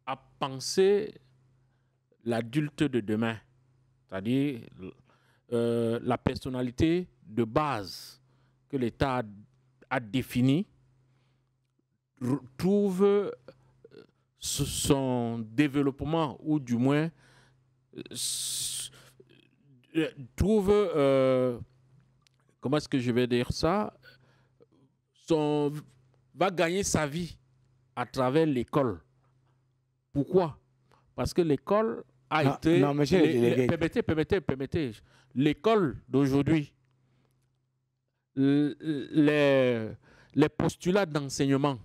a pensé l'adulte de demain, c'est-à-dire la personnalité de base que l'État a définie, trouve son développement, ou du moins trouve, comment est-ce que je vais dire ça, va gagner sa vie à travers l'école. Pourquoi? Parce que l'école a été... Non, monsieur le délégué. Permettez. L'école d'aujourd'hui, les postulats d'enseignement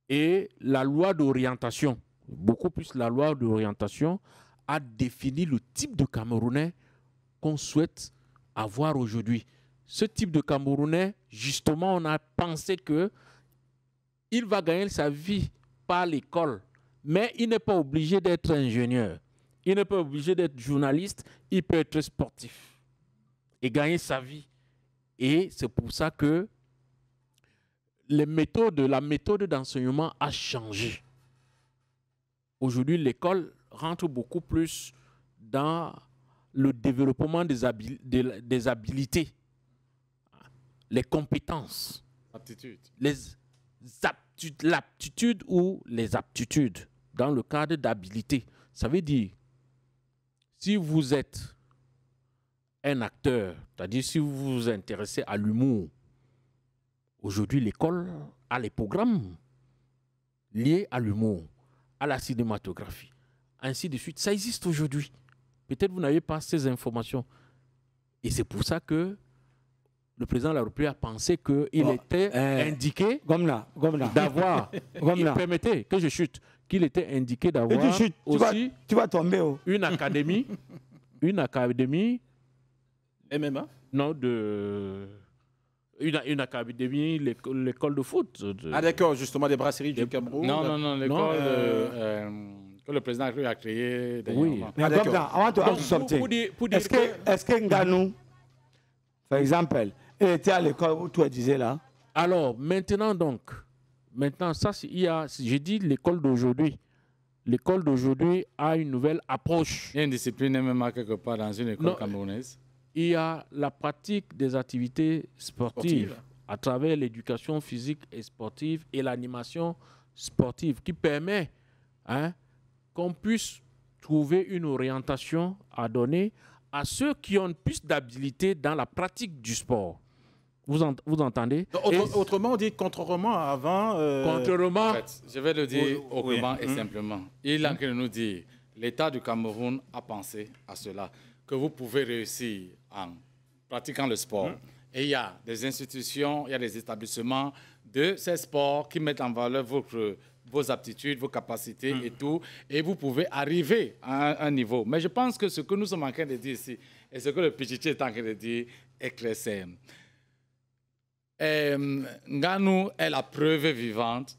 et la loi d'orientation, beaucoup plus la loi d'orientation, a défini le type de Camerounais qu'on souhaite avoir aujourd'hui. Ce type de Camerounais, justement, on a pensé que il va gagner sa vie par l'école, mais il n'est pas obligé d'être ingénieur. Il n'est pas obligé d'être journaliste. Il peut être sportif et gagner sa vie. Et c'est pour ça que la méthode d'enseignement a changé. Aujourd'hui, l'école rentre beaucoup plus dans le développement des habilités, les compétences, l'aptitude ou les aptitudes dans le cadre d'habilité. Ça veut dire, si vous êtes un acteur, c'est-à-dire si vous vous intéressez à l'humour, aujourd'hui l'école a les programmes liés à l'humour, à la cinématographie, ainsi de suite. Ça existe aujourd'hui. Peut-être vous n'avez pas ces informations. Et c'est pour ça que le président de la République a pensé qu'il était indiqué d'avoir... Permettez que je chute. Qu'il était indiqué d'avoir aussi tu vas tomber, une académie MMA? Non, une académie, l'école de foot. Ah d'accord, justement des brasseries du Cameroun. Non, l'école que le président a créée dernièrement. Oui. Mais avant de sortir, est-ce que Nganou, par exemple, il était à l'école où tu disais là? Alors, maintenant, ça, j'ai dit l'école d'aujourd'hui. L'école d'aujourd'hui a une nouvelle approche. Il y a une discipline MMA quelque part dans une école camerounaise. Il y a la pratique des activités sportives à travers l'éducation physique et sportive et l'animation sportive qui permet qu'on puisse trouver une orientation à donner à ceux qui ont plus d'habilité dans la pratique du sport. Vous entendez? Autrement, on dit contrairement à avant... Contrairement... En fait, je vais le dire autrement et simplement. Il est en train de nous dire, l'État du Cameroun a pensé à cela, que vous pouvez réussir en pratiquant le sport. Et il y a des institutions, il y a des établissements de ces sports qui mettent en valeur vos aptitudes, vos capacités et tout. Et vous pouvez arriver à un niveau. Mais je pense que ce que nous sommes en train de dire ici, et ce que le Pichichi est en train de dire, est clair. Nganou est la preuve vivante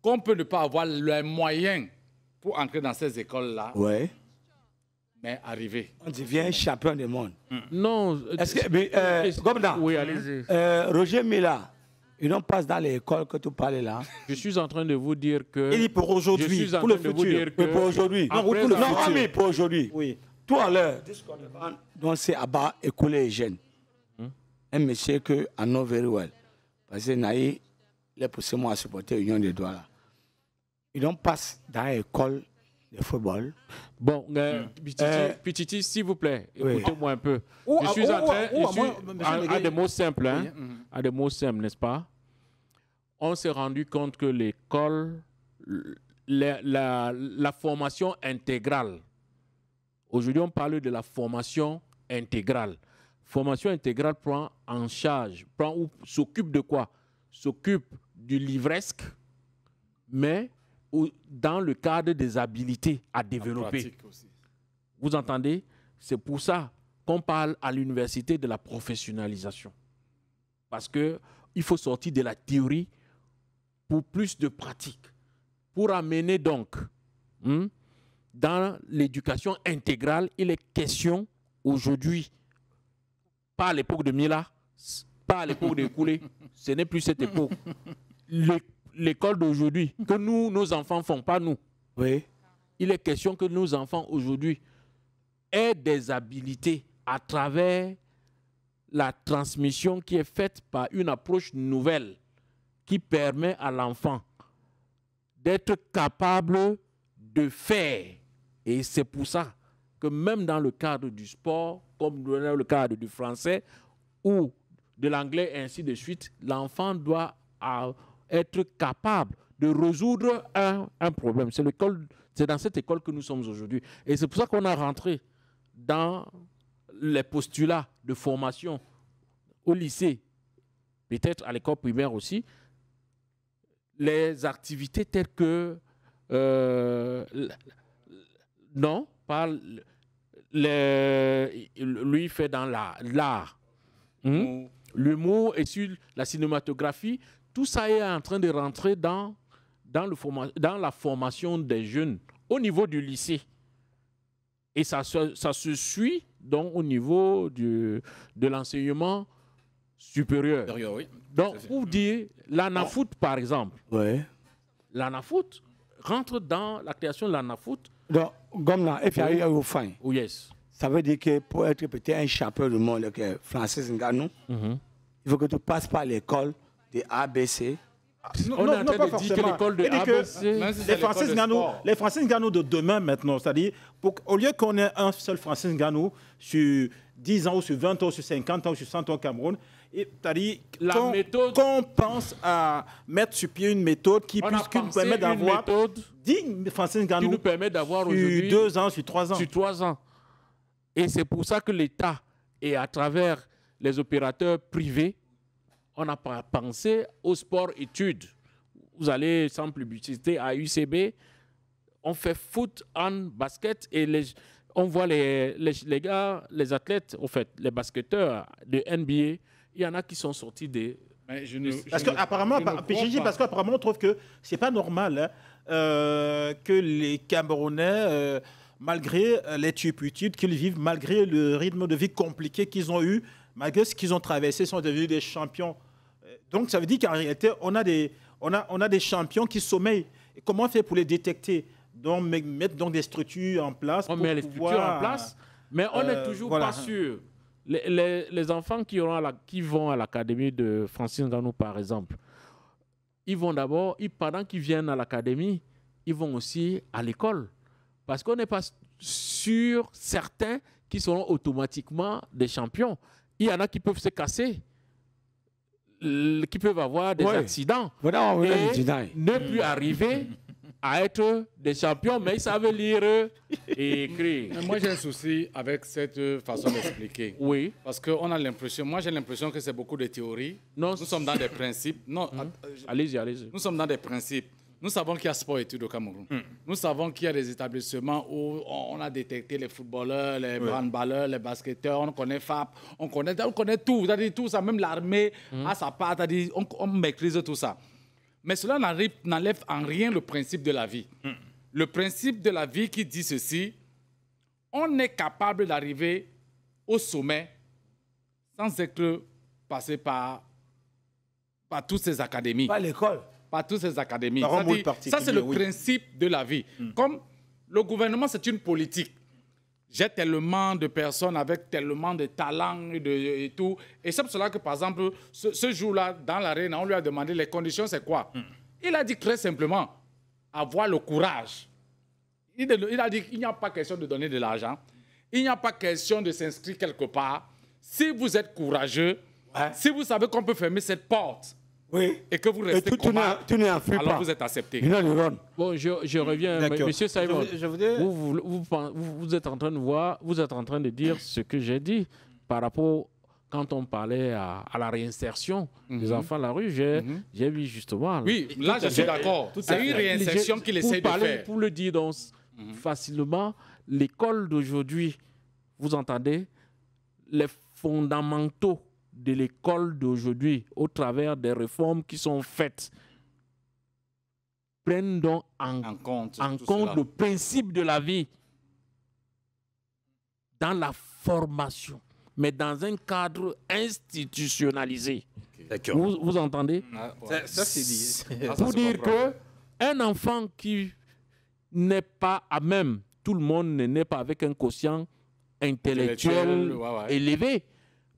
qu'on peut ne pas avoir les moyens pour entrer dans ces écoles-là. Ouais. Mais arriver. On devient champion du monde. Non. Est-ce que, oui, allez-y. Roger Mila, il non passe dans l'école que tu parlais là. Je suis en train de vous dire que... Il est pour aujourd'hui, pour le futur. Pour aujourd'hui. Non, mais pour aujourd'hui. Oui. Tout à l'heure, donc c'est Abba École et Jeune. Un monsieur que I know very well. Parce que Naï, il est poussé moi à supporter l'Union des Douala. Il donc passe dans l'école de football. Bon, Pichichi, s'il vous plaît, écoutez-moi un peu. Je suis en train, à des mots simples, à des mots simples, n'est-ce pas? On s'est rendu compte que l'école, la formation intégrale, aujourd'hui on parle de la formation intégrale. Formation intégrale prend en charge, ou s'occupe de quoi? S'occupe du livresque, mais dans le cadre des habilités à développer. Vous entendez? C'est pour ça qu'on parle à l'université de la professionnalisation. Parce qu'il faut sortir de la théorie pour plus de pratique. Pour amener donc, dans l'éducation intégrale, il est question aujourd'hui, pas à l'époque de Mila, pas à l'époque de Koulé, ce n'est plus cette époque. L'école d'aujourd'hui, que nos enfants font, pas nous. Oui. Il est question que nos enfants aujourd'hui aient des habilités à travers la transmission qui est faite par une approche nouvelle qui permet à l'enfant d'être capable de faire. Et c'est pour ça que même dans le cadre du sport, comme dans le cadre du français, ou de l'anglais, et ainsi de suite, l'enfant doit être capable de résoudre un problème. C'est dans cette école que nous sommes aujourd'hui. Et c'est pour ça qu'on a rentré dans les postulats de formation au lycée, peut-être à l'école primaire aussi, les activités telles que non, pas lui fait dans l'art, l'humour et sur la cinématographie, tout ça est en train de rentrer dans la formation des jeunes au niveau du lycée. Et ça se suit donc au niveau de l'enseignement supérieur. Oui. Donc, pour dire, l'ANAFOOT, par exemple, l'ANAFOOT rentre dans la création de l'ANAFOOT. Donc, comme là, au fin. Oh yes. Ça veut dire que pour être peut-être un champion du monde, like Francis Ngannou, il faut que tu passes par l'école de ABC. On est en train de dire que l'école de ABC... Les Francis Ngannou de demain maintenant, c'est-à-dire, au lieu qu'on ait un seul Francis Ngannou sur 10 ans ou sur 20 ans, ou sur 50 ans, ou sur 100 ans au Cameroun, c'est-à-dire qu'on pense à mettre sur pied une méthode qui nous permet d'avoir 10 Francis Ngannou qui nous permet d'avoir sur 2 ans, sur 3 ans. Sur 3 ans. Et c'est pour ça que l'État, et à travers les opérateurs privés, on a pensé au sport-études. Vous allez, sans publicité, à UCB, on fait foot, hand, basket, et on voit les gars, les athlètes, en fait, les basketteurs de NBA, il y en a qui sont sortis des... Parce qu'apparemment, on trouve que c'est pas normal que les Camerounais, malgré les turpitudes qu'ils vivent, malgré le rythme de vie compliqué qu'ils ont eu, malgré ce qu'ils ont traversé, sont devenus des champions. Donc ça veut dire qu'en réalité, on a des champions qui sommeillent. Et comment faire pour les détecter? Donc mettre donc des structures en place. On met les structures en place, mais on n'est toujours pas sûr. Les enfants qui vont à l'académie de Francis Ngannou, par exemple, ils vont d'abord, pendant qu'ils viennent à l'académie, ils vont aussi à l'école. Parce qu'on n'est pas sûr, certains qui seront automatiquement des champions. Il y en a qui peuvent se casser, qui peuvent avoir des accidents et ne plus arriver à être des champions, mais ils savent lire et écrire. Mais moi, j'ai un souci avec cette façon d'expliquer. Oui. Parce que j'ai l'impression que c'est beaucoup de théories. Non, nous sommes dans des principes. Non, allez-y. Nous sommes dans des principes. Nous savons qu'il y a sport-études au Cameroun. Nous savons qu'il y a des établissements où on a détecté les footballeurs, les handballeurs, les basketteurs, on connaît FAP, on connaît tout. C'est-à-dire tout ça, même l'armée a sa part, c'est-à-dire on maîtrise tout ça. Mais cela n'enlève en rien le principe de la vie. Le principe de la vie qui dit ceci, on est capable d'arriver au sommet sans être passé par toutes ces académies. Pas l'école. Pas toutes ces académies. Ça, c'est le principe de la vie. Comme le gouvernement, c'est une politique. J'ai tellement de personnes avec tellement de talents et tout. Et c'est pour cela que, par exemple, ce jour-là, dans l'arène, on lui a demandé les conditions, c'est quoi? Il a dit très simplement, avoir le courage. Il a dit qu'il n'y a pas question de donner de l'argent. Il n'y a pas question de s'inscrire quelque part. Si vous êtes courageux, si vous savez qu'on peut fermer cette porte, et que vous restez alors vous êtes accepté. Bon, je reviens, Monsieur Simon. Vous êtes en train de voir, vous êtes en train de dire ce que j'ai dit par rapport quand on parlait à la réinsertion des enfants à la rue. J'ai vu justement. Oui, là je suis d'accord. C'est une réinsertion qu'il essaie de faire. Pour le dire donc facilement, l'école d'aujourd'hui, vous entendez, les fondamentaux de l'école d'aujourd'hui, au travers des réformes qui sont faites, prennent donc en compte le principe de la vie dans la formation, mais dans un cadre institutionnalisé. Vous entendez? Ça c'est dit. Pour dire qu'un enfant qui n'est pas à même, tout le monde n'est pas avec un quotient intellectuel élevé.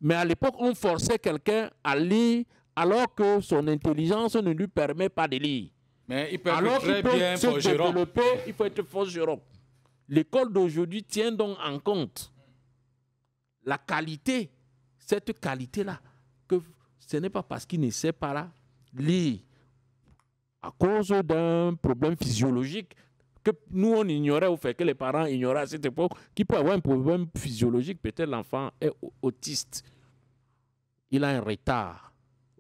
Mais à l'époque, on forçait quelqu'un à lire alors que son intelligence ne lui permet pas de lire. Mais il peut être très bien forgeron. Il faut être forgeron. L'école d'aujourd'hui tient donc en compte la qualité cette qualité-là, que ce n'est pas parce qu'il ne sait pas la lire, à cause d'un problème physiologique, que nous, on ignorait, ou fait que les parents ignoraient à cette époque, qu'il peut avoir un problème physiologique. Peut-être l'enfant est autiste. Il a un retard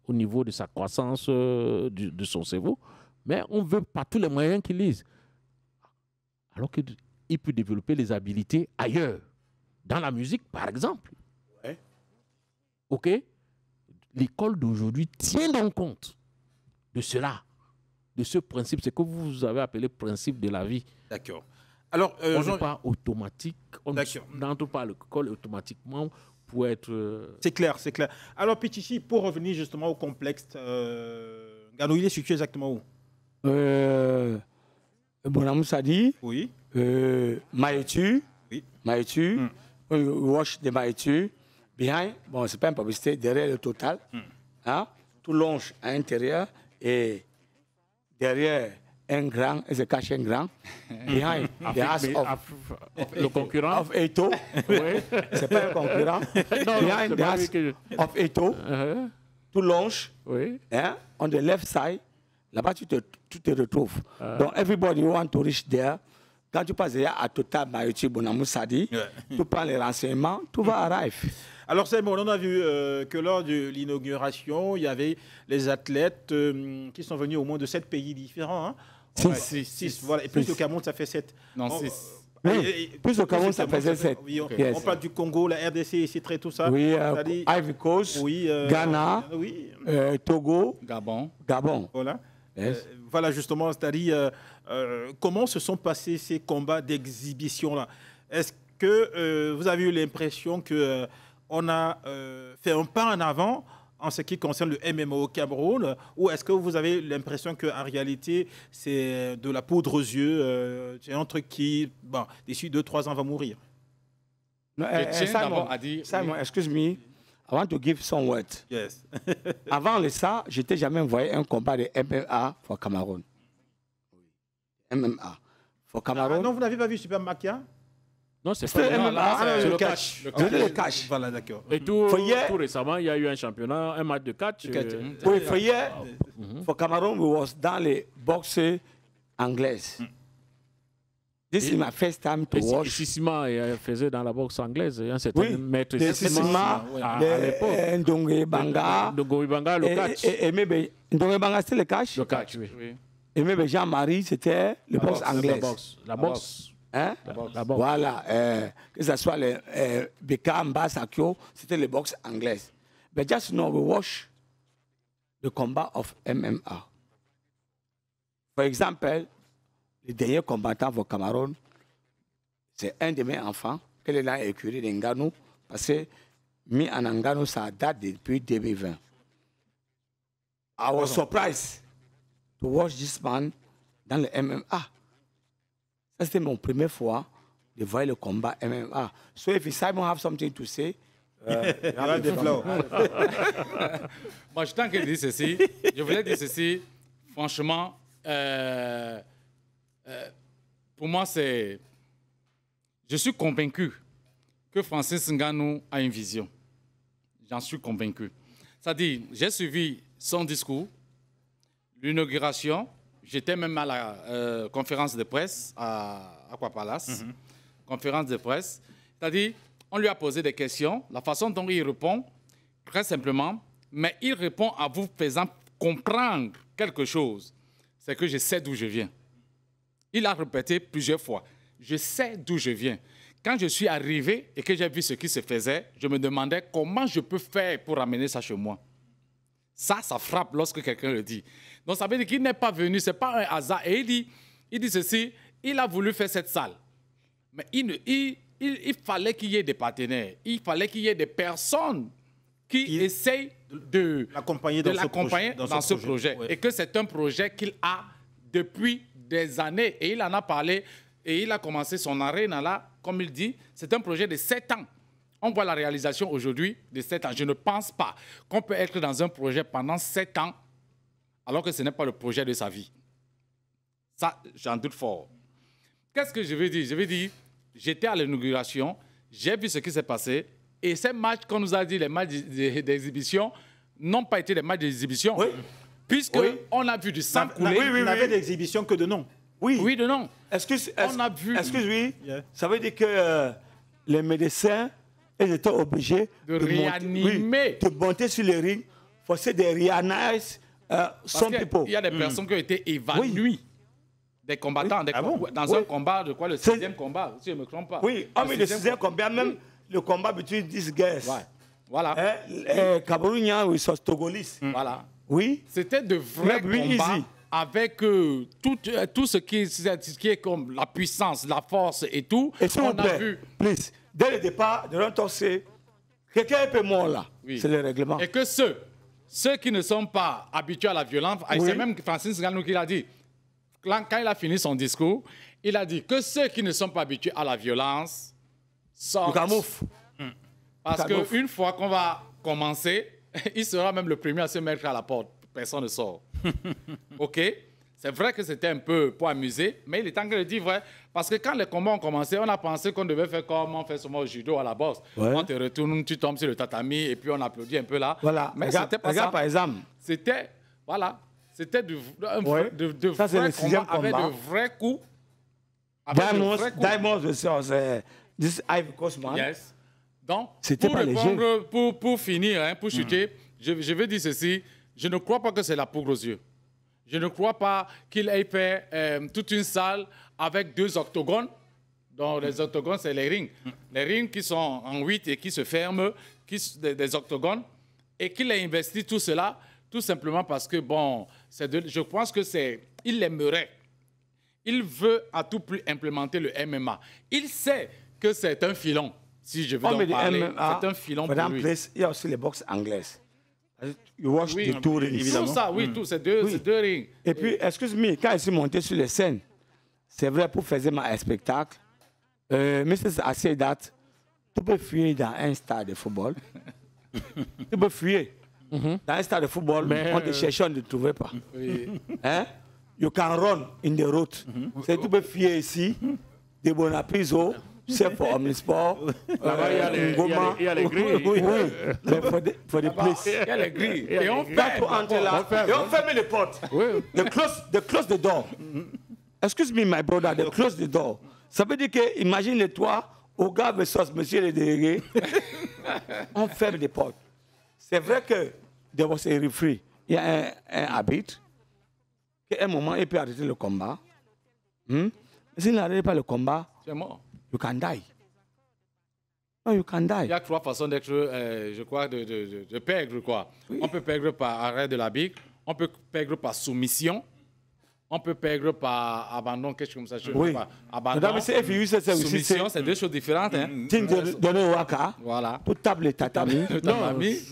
au niveau de sa croissance de son cerveau, mais on veut par tous les moyens qu'il lise. Alors qu'il peut développer les habiletés ailleurs, dans la musique, par exemple. Ouais. OK? L'école d'aujourd'hui tient donc compte de cela, de ce principe, c'est que vous avez appelé principe de la vie. D'accord. Alors, On n'est pas automatique, on D'accord. n'entre pas à l'école automatiquement pour être... c'est clair, c'est clair. Alors, Pichichi, pour revenir justement au complexe, Gano, il est situé exactement où? Bonamou Sadi, Oui. Maïtu, Oui. Maïtu, we wash the Maïtu, behind, bon, c'est pas une publicité, derrière le total, hein, tout longe à l'intérieur et derrière un grand, et se cache un grand, behind the house le concurrent. of Eto, Oui. c'est pas un concurrent, Non, behind c'est the pas house lui que... of Eto, tout longe, Oui. hein, on the left side, là-bas tu te retrouves. Donc, everybody want to reach there. Quand tu passes à Total Maïti Bonamou Sadi, tu prends les renseignements, tu vas arriver. Alors, c'est bon, on a vu que lors de l'inauguration, il y avait les athlètes qui sont venus au moins de 7 pays différents. Hein. Six. Voilà. Et plus Six. le Cameroun, ça fait 7. Non, On- 6. Oui, plus le Cameroun, ça faisait 7. Oui, on, Yes. on parle du Congo, la RDC, ici, très tout ça. Oui, C'est-à-dire- Ivory Coast, oui, Ghana, oui, Togo, Gabon. Gabon. voilà. Yes. Voilà, justement, c'est-à-dire comment se sont passés ces combats d'exhibition-là. Est-ce que vous avez eu l'impression que on a fait un pas en avant en ce qui concerne le MMO au Cameroun, ou est-ce que vous avez l'impression qu'en réalité, c'est de la poudre aux yeux, c'est un truc qui, bon, d'ici 2-3 ans, va mourir? No, Je tiens d'abord à dire... Simon, excuse me. I want to give some words. Yes. Avant ça, je n'étais jamais envoyé un combat de MMA pour Cameroun. MMA. Pour Ah, Cameroun. non, vous n'avez pas vu Super Makia? Non, c'est C'était pas... MMA, là, ah, c'est le le catch. catch. C'était le catch. Voilà, d'accord. Et tout Foyer. récemment, il y a eu un championnat, un match de catch. Oui, Foyer, pour Cameroun, we was dans les boxe anglaises. This is my first time to Et watch. Sissima faisait dans la boxe anglaise, un certain Oui, maître de Sissima Sissima, à de l'époque. Ndongue Banga. De Goibanga, le catch. Et maybe Ndongue Banga, c'était le catch. Le catch, oui. Oui. Et même Jean-Marie, c'était le boxe La anglaise. boxe. La boxe. Hein? La boxe. Voilà. Que ce soit les Beka, Mbasakyo, c'était les boxe anglaises. But just know, we watch the combat of MMA. For example, le dernier combattant pour Cameroun, c'est un de mes enfants, qui est là à l'écurie de Nganou, parce que mis en Nganou, ça date depuis 2020. I was surprised to watch this man dans le MMA. Ça, c'était mon première fois de voir le combat MMA. So if Simon have something to say, Have the floor. Moi, je t'en dire ceci. Je voulais dire ceci. Franchement, pour moi, c'est... Je suis convaincu que Francis Ngannou a une vision. J'en suis convaincu. C'est-à-dire, j'ai suivi son discours, l'inauguration. J'étais même à la conférence de presse à Aqua Palace. Conférence de presse. C'est-à-dire, on lui a posé des questions. La façon dont il répond, très simplement, mais il répond en vous faisant comprendre quelque chose. C'est que je sais d'où je viens. Il a répété plusieurs fois. Je sais d'où je viens. Quand je suis arrivé et que j'ai vu ce qui se faisait, je me demandais comment je peux faire pour amener ça chez moi. Ça frappe lorsque quelqu'un le dit. Donc ça veut dire qu'il n'est pas venu, ce n'est pas un hasard. Et il dit ceci, il a voulu faire cette salle. Mais il fallait qu'il y ait des partenaires, il fallait qu'il y ait des personnes qui essayent de l'accompagner dans ce projet. Ouais. Et que c'est un projet qu'il a depuis des années. Et il en a parlé, et il a commencé son arène là, comme il dit, c'est un projet de 7 ans. On voit la réalisation aujourd'hui de 7 ans. Je ne pense pas qu'on peut être dans un projet pendant 7 ans alors que ce n'est pas le projet de sa vie. Ça, j'en doute fort. Qu'est-ce que je veux dire? Je veux dire, j'étais à l'inauguration, j'ai vu ce qui s'est passé, Et ces matchs qu'on nous a dit, les matchs d'exhibition, n'ont pas été des matchs d'exhibition. Oui. Puisqu'on a vu du sang couler. Il n'avait d'exhibition que de nom. Oui, de nom. On a vu. Excuse-moi, Yeah. ça veut dire que les médecins, ils étaient obligés De réanimer. de monter sur les rings, forcer des reanimations. Parce qu'il y a des personnes qui ont été évanouies. Des combattants, dans un combat, de quoi, le 6e combat, si je ne me trompe pas. Oui, mais le 6e combat, même le combat between these guys. Ouais. Voilà. Camerounien, oui, sont Togolais. Voilà. Oui. C'était de vrais combats avec tout ce qui est comme la puissance, la force et tout. Et s'il vous on a plaît, vu. please, dès le départ, de l'entorser, quelqu'un peut mort là. Oui. C'est le règlement. Et que ceux qui ne sont pas habitués à la violence, c'est même Francis Ngannou qui l'a dit. Quand il a fini son discours, il a dit que ceux qui ne sont pas habitués à la violence sortent. Parce qu'une fois qu'on va commencer, il sera même le premier à se mettre à la porte. Personne ne sort. OK? C'est vrai que c'était un peu pour amuser, mais il est temps que le dire vrai. Parce que quand les combats ont commencé, on a pensé qu'on devait faire comme on fait souvent au judo, à la boxe. Ouais. On te retourne, tu tombes sur le tatami et puis on applaudit un peu là. Voilà. Mais Regarde, c'était pas ça. par exemple. C'était, voilà, c'était de Ça, c'est vrais le 6e combats avec combat. de vrais coups. Diamonds, c'est this Ivory Coast man. Yes. Donc, C'était pour pas répondre, pour finir, hein, pour chuter, je veux dire ceci. Je ne crois pas que c'est la poudre aux yeux. Je ne crois pas qu'il ait fait toute une salle avec 2 octogones. Donc, les octogones, c'est les rings. Les rings qui sont en 8 et qui se ferment, des octogones. Et qu'il ait investi tout cela, tout simplement parce que, bon, je pense que il l'aimerait. Il veut à tout prix implémenter le MMA. Il sait que c'est un filon, si je veux en parler. C'est un filon pour lui. Il y a aussi les boxes anglaises. You watch the two rings. Évidemment. Tout ça, oui, tout. C'est deux rings. Et puis, excuse-moi, quand je suis monté sur les scènes, c'est vrai, pour faire un spectacle, Mrs. a said that tu peux fuir dans un stade de football. Tu peux fuir. Dans un stade de football, on te cherchait, on ne te trouvait pas. Oui. Hein? You can run in the road. C'est tu peux fuir ici, de Bonapiso, c'est pour Omnisport. Là-bas, il y a les grilles. Oui, mais for the place. Il y a les grilles. Et on Quand tu entres là, et on ferme les portes. They close the door. Excuse me, my brother, they close the door. Ça veut dire que, imagine-toi, au gars versus monsieur le délégué, on ferme les portes. C'est vrai que there was a referee. Il y a un arbitre, qu'à un moment, il peut arrêter le combat. Mais s'il n'arrête pas le combat, c'est mort. You can die. No, you can die. Il y a 3 façons d'être, je crois, de perdre, quoi. Oui. On peut perdre par arrêt de la bique, on peut perdre par soumission, on peut perdre par abandon, quelque chose comme ça. Je oui. Pas. Abandon, soumission, c'est 2 choses différentes. Hein. Voilà. Pour table et tatami.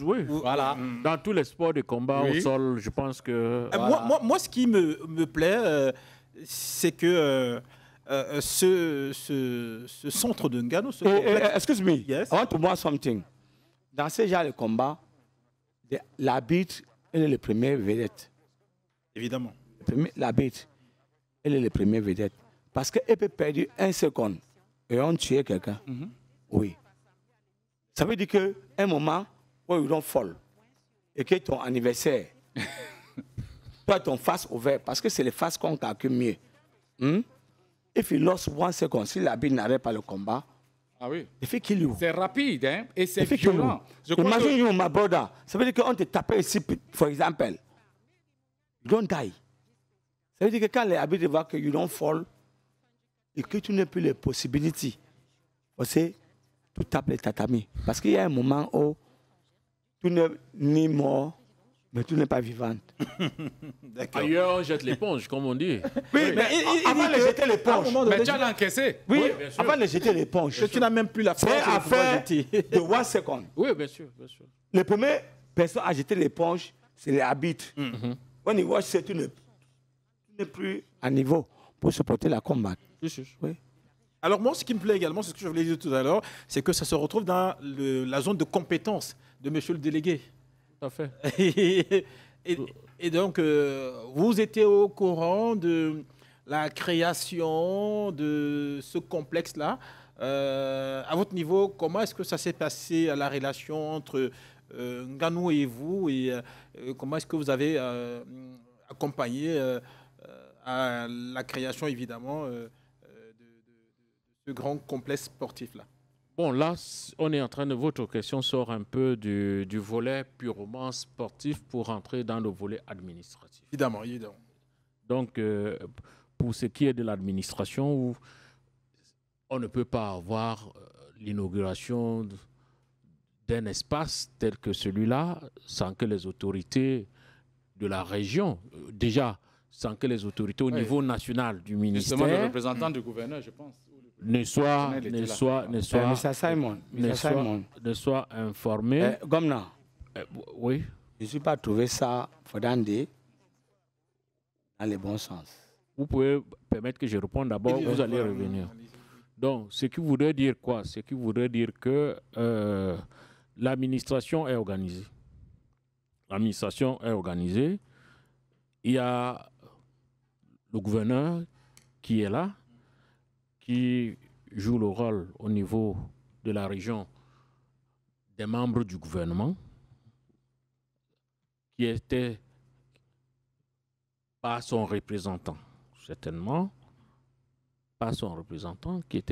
Oui. Voilà. Dans tous les sports de combat au sol, je pense que... Voilà. Moi, ce qui me plaît, c'est que... ce centre de Ngannou... Excuse-moi, I want to know something. Dans ce genre de combat, l'arbitre, elle est le premier vedette. Évidemment. L'arbitre, elle est le premier vedette. Parce qu'elle peut perdre 1 seconde et on tue quelqu'un. Oui. Ça veut dire qu'à un moment où you don't fall et que ton anniversaire, toi, ton face ouvert, parce que c'est les faces qu'on calcule mieux. If you lost 1 second, si l'arbitre n'arrête pas le combat, il fait kill you. C'est rapide, hein? Et c'est violent. Imagine you, my brother. Ça veut dire qu'on te tape ici, for example. You don't die. Ça veut dire que quand l'arbitre voit que you don't fall, et que tu n'as plus les possibilités, tu tapes les tatamis. Parce qu'il y a un moment où tu n'es ni mort, mais tu n'es pas vivante. Ailleurs, on jette l'éponge, comme on dit. Oui, mais avant de jeter l'éponge. Mais tu as encaissé. Oui, avant de jeter l'éponge. Tu n'as même plus la force de pouvoir jeter. De 1 seconde. Oui, bien sûr, bien sûr. Le premier personne à jeter l'éponge, c'est l'arbitre. Quand il voit que tu n'es plus à niveau pour supporter la combat. Oui. Alors moi, ce qui me plaît également, c'est ce que je voulais dire tout à l'heure, c'est que ça se retrouve dans la zone de compétence de monsieur le délégué. Tout à fait. Et donc, vous étiez au courant de la création de ce complexe-là À votre niveau, comment est-ce que ça s'est passé la relation entre Nganou et vous et comment est-ce que vous avez accompagné à la création, évidemment, de ce grand complexe sportif-là? Bon, là, on est en train de... Votre question sort un peu du volet purement sportif pour entrer dans le volet administratif. Évidemment, évidemment. Donc, pour ce qui est de l'administration, on ne peut pas avoir l'inauguration d'un espace tel que celui-là sans que les autorités de la région, déjà, sans que les autorités au niveau national du ministère... Justement, le représentant du gouverneur, je pense. ne soient informés. Gomna, Oui. je ne suis pas trouvé ça, Fodandé, dans le bon sens. Vous pouvez permettre que je réponde d'abord, vous allez revenir. Donc, ce qui voudrait dire quoi? Ce qui voudrait dire que l'administration est organisée. L'administration est organisée. Il y a le gouverneur qui est là, qui joue le rôle au niveau de la région des membres du gouvernement, qui était pas son représentant, certainement, pas son représentant, qui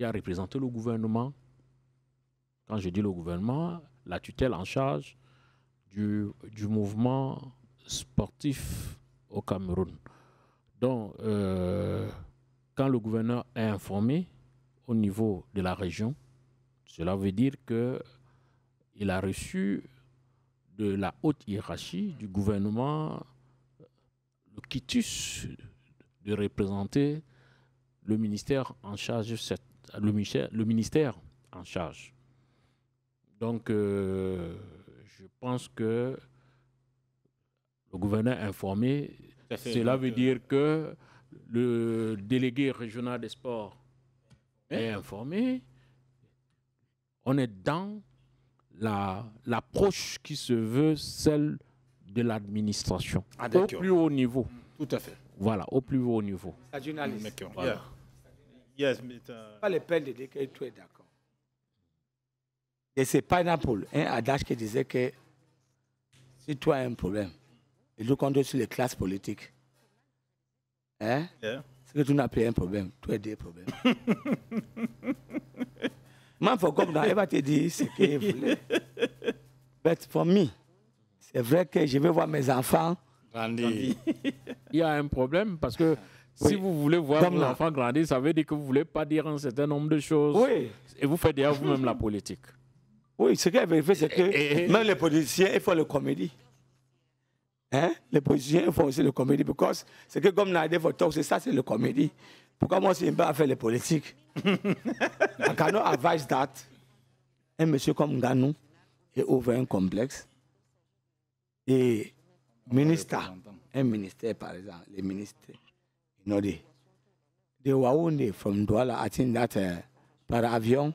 a représenté le gouvernement. Quand je dis le gouvernement, la tutelle en charge du mouvement sportif au Cameroun. Donc, quand le gouverneur est informé au niveau de la région, cela veut dire qu'il a reçu de la haute hiérarchie du gouvernement le quitus de représenter le ministère en charge, le ministère en charge. Donc, je pense que le gouverneur informé, cela veut dire que le délégué régional des sports est informé. On est dans l'approche qui se veut celle de l'administration. Au plus haut niveau. Tout à fait. Voilà, au plus haut niveau. La journaliste. Voilà. Yes, mais pas le peine de dire que tu es d'accord. Et c'est par exemple un adage qui disait que si tu as un problème, il faut compter sur les classes politiques. Hein? Yeah. C'est que tu n'as plus un problème, tu as des problèmes. Moi, il faut comme dans, elle va te dire ce qu'il voulait. Mais pour moi, c'est vrai que je vais voir mes enfants grandir. Il y a un problème parce que si vous voulez voir vos enfants grandir, ça veut dire que vous ne voulez pas dire un certain nombre de choses. Oui. Et vous faites déjà vous-même la politique. Oui, ce qu'elle veut faire, c'est que même les politiciens, ils font le comédie. Hein? Les politiciens, ils font aussi le comédie. Parce que c'est que comme Nadé Votok, c'est ça, c'est le comédie. Pourquoi moi, je ne peux pas faire les politiques? I cannot advise that. Un monsieur comme Nganou est ouvert un complexe. Et un ministère, par exemple, les ministères, you know, the Waoundé from Douala, I think that par avion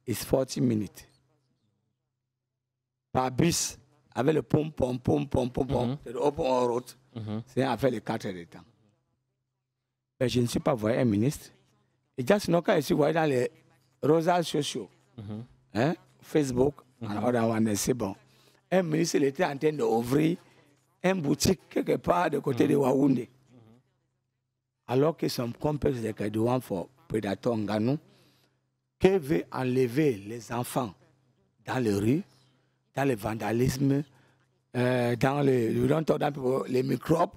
is 40 minutes. Par bus, avec le pom, c'est open route, c'est à faire les 4 heures de temps. Mais je ne suis pas voyé un ministre. Et just quand je suis voyé dans les réseaux sociaux, hein, Facebook, c'est bon. Un ministre il était en train d'ouvrir une boutique quelque part de côté de Waoundé. Alors que son complexe de Kadouan pour Prédateur Nganou, qui veut enlever les enfants dans les rues, dans le vandalisme, dans les microbes,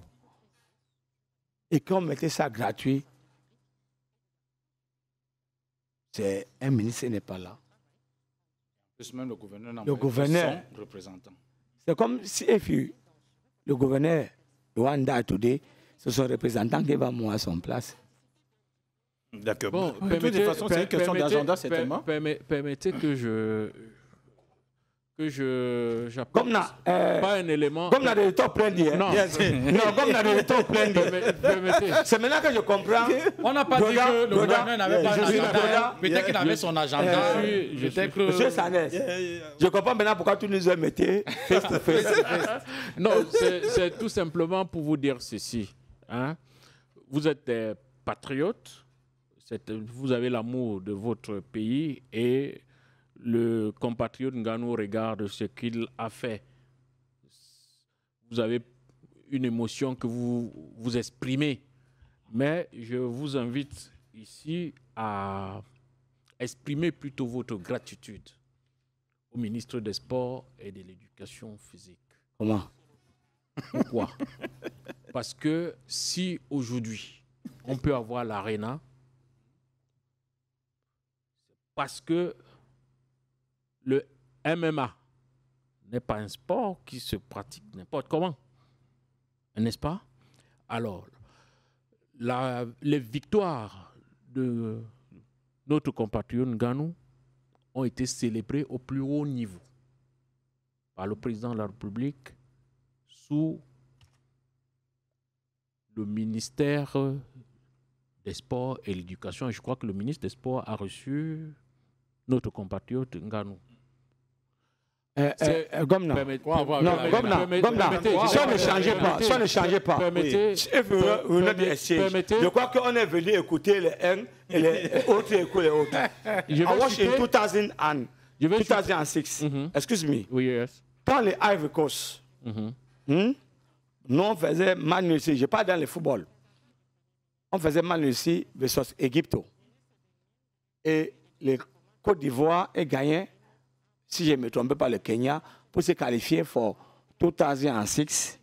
et qu'on mettait ça gratuit, c'est un ministre qui n'est pas là. Plus même le gouverneur n'a pas son représentant. C'est comme si le gouverneur de Rwanda today, c'est son représentant qui va mourir à son place. D'accord. Bon, de toute façon, c'est une question d'agenda, certainement. Permettez que comme pas un élément. Comme le top plein dit. Non, comme le top plein dit. C'est maintenant que je comprends. On n'a pas dit que le gouverneur n'avait pas d'agenda. Peut-être qu'il avait son agenda. Monsieur Sanès, je comprends maintenant pourquoi tu nous as mettez face to face. Non, c'est tout simplement pour vous dire ceci. Hein? Vous êtes des patriotes. vous avez l'amour de votre pays et le compatriote Ngannou regarde ce qu'il a fait. Vous avez une émotion que vous exprimez. Mais je vous invite ici à exprimer plutôt votre gratitude au ministre des Sports et de l'Éducation physique. Comment? Pourquoi? Parce que si aujourd'hui, on peut avoir l'Arena, parce que le MMA n'est pas un sport qui se pratique n'importe comment. N'est-ce pas? Alors, les victoires de notre compatriote Ngannou ont été célébrées au plus haut niveau par le président de la République sous le ministère des Sports et l'Éducation. Et je crois que le ministre des Sports a reçu notre compatriote Ngannou. Gomna. Si on ne changeait pas, je crois qu'on est venu écouter les uns et les autres écouter les autres. I watched in 2006. Excuse me. Oui, yes. Dans les Ivory Coast, nous on faisait Man United, je parle dans le football. On faisait Man United versus Égypte. Et le Côte d'Ivoire est gagné, si je ne me trompe pas, le Kenya, pour se qualifier pour 2006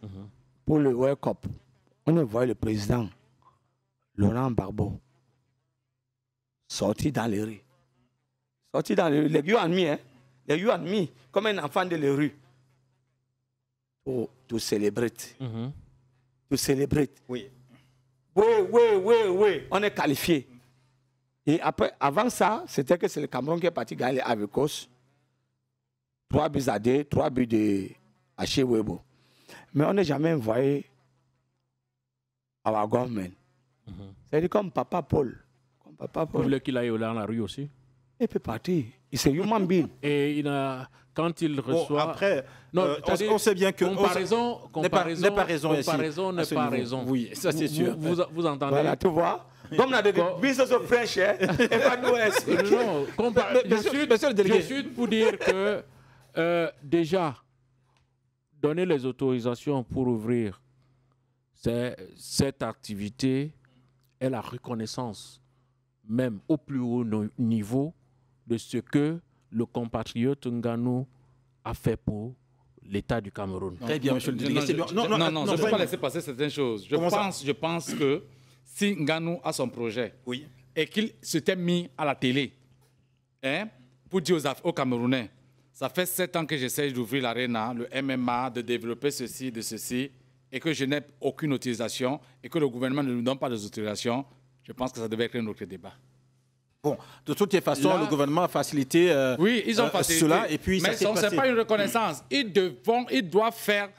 pour le World Cup. On a vu le président Laurent Gbagbo sortir dans les rues. Sortir dans les rues, les you and me, hein? Les you and me, comme un enfant de les rues. To celebrate. To celebrate. Oui. Oui, on est qualifié. Et après, avant ça, c'était que c'est le Cameroun qui est parti gagner avec Coast. 3 buts à 2, 3 buts de Haché Webo. Mais on n'a jamais envoyé our government. C'est-à-dire comme Papa Paul. Vous voulez qu'il aille dans la rue aussi? Il peut partir. C'est human being. Et quand il reçoit... Bon, après, non, on sait bien que... Comparaison n'est pas raison. Oui, ça c'est sûr. Vous entendez? Voilà, tu vois. Comme on a des business of French, non, je suis pour dire que déjà, donner les autorisations pour ouvrir cette activité est la reconnaissance, même au plus haut niveau, de ce que le compatriote Ngannou a fait pour l'État du Cameroun. Très bien, monsieur le délégué. Non, je ne peux pas laisser passer certaines choses. Je pense que si Ngannou a son projet et qu'il s'était mis à la télé pour dire aux Camerounais, ça fait 7 ans que j'essaie d'ouvrir l'Arena, le MMA, de développer ceci, de ceci, et que je n'ai aucune autorisation, et que le gouvernement ne nous donne pas des autorisations, je pense que ça devait être un autre débat. Bon, de toutes les façons, là, le gouvernement a facilité oui, ils ont facilité cela. Et puis, mais ce n'est pas une reconnaissance. Ils doivent faire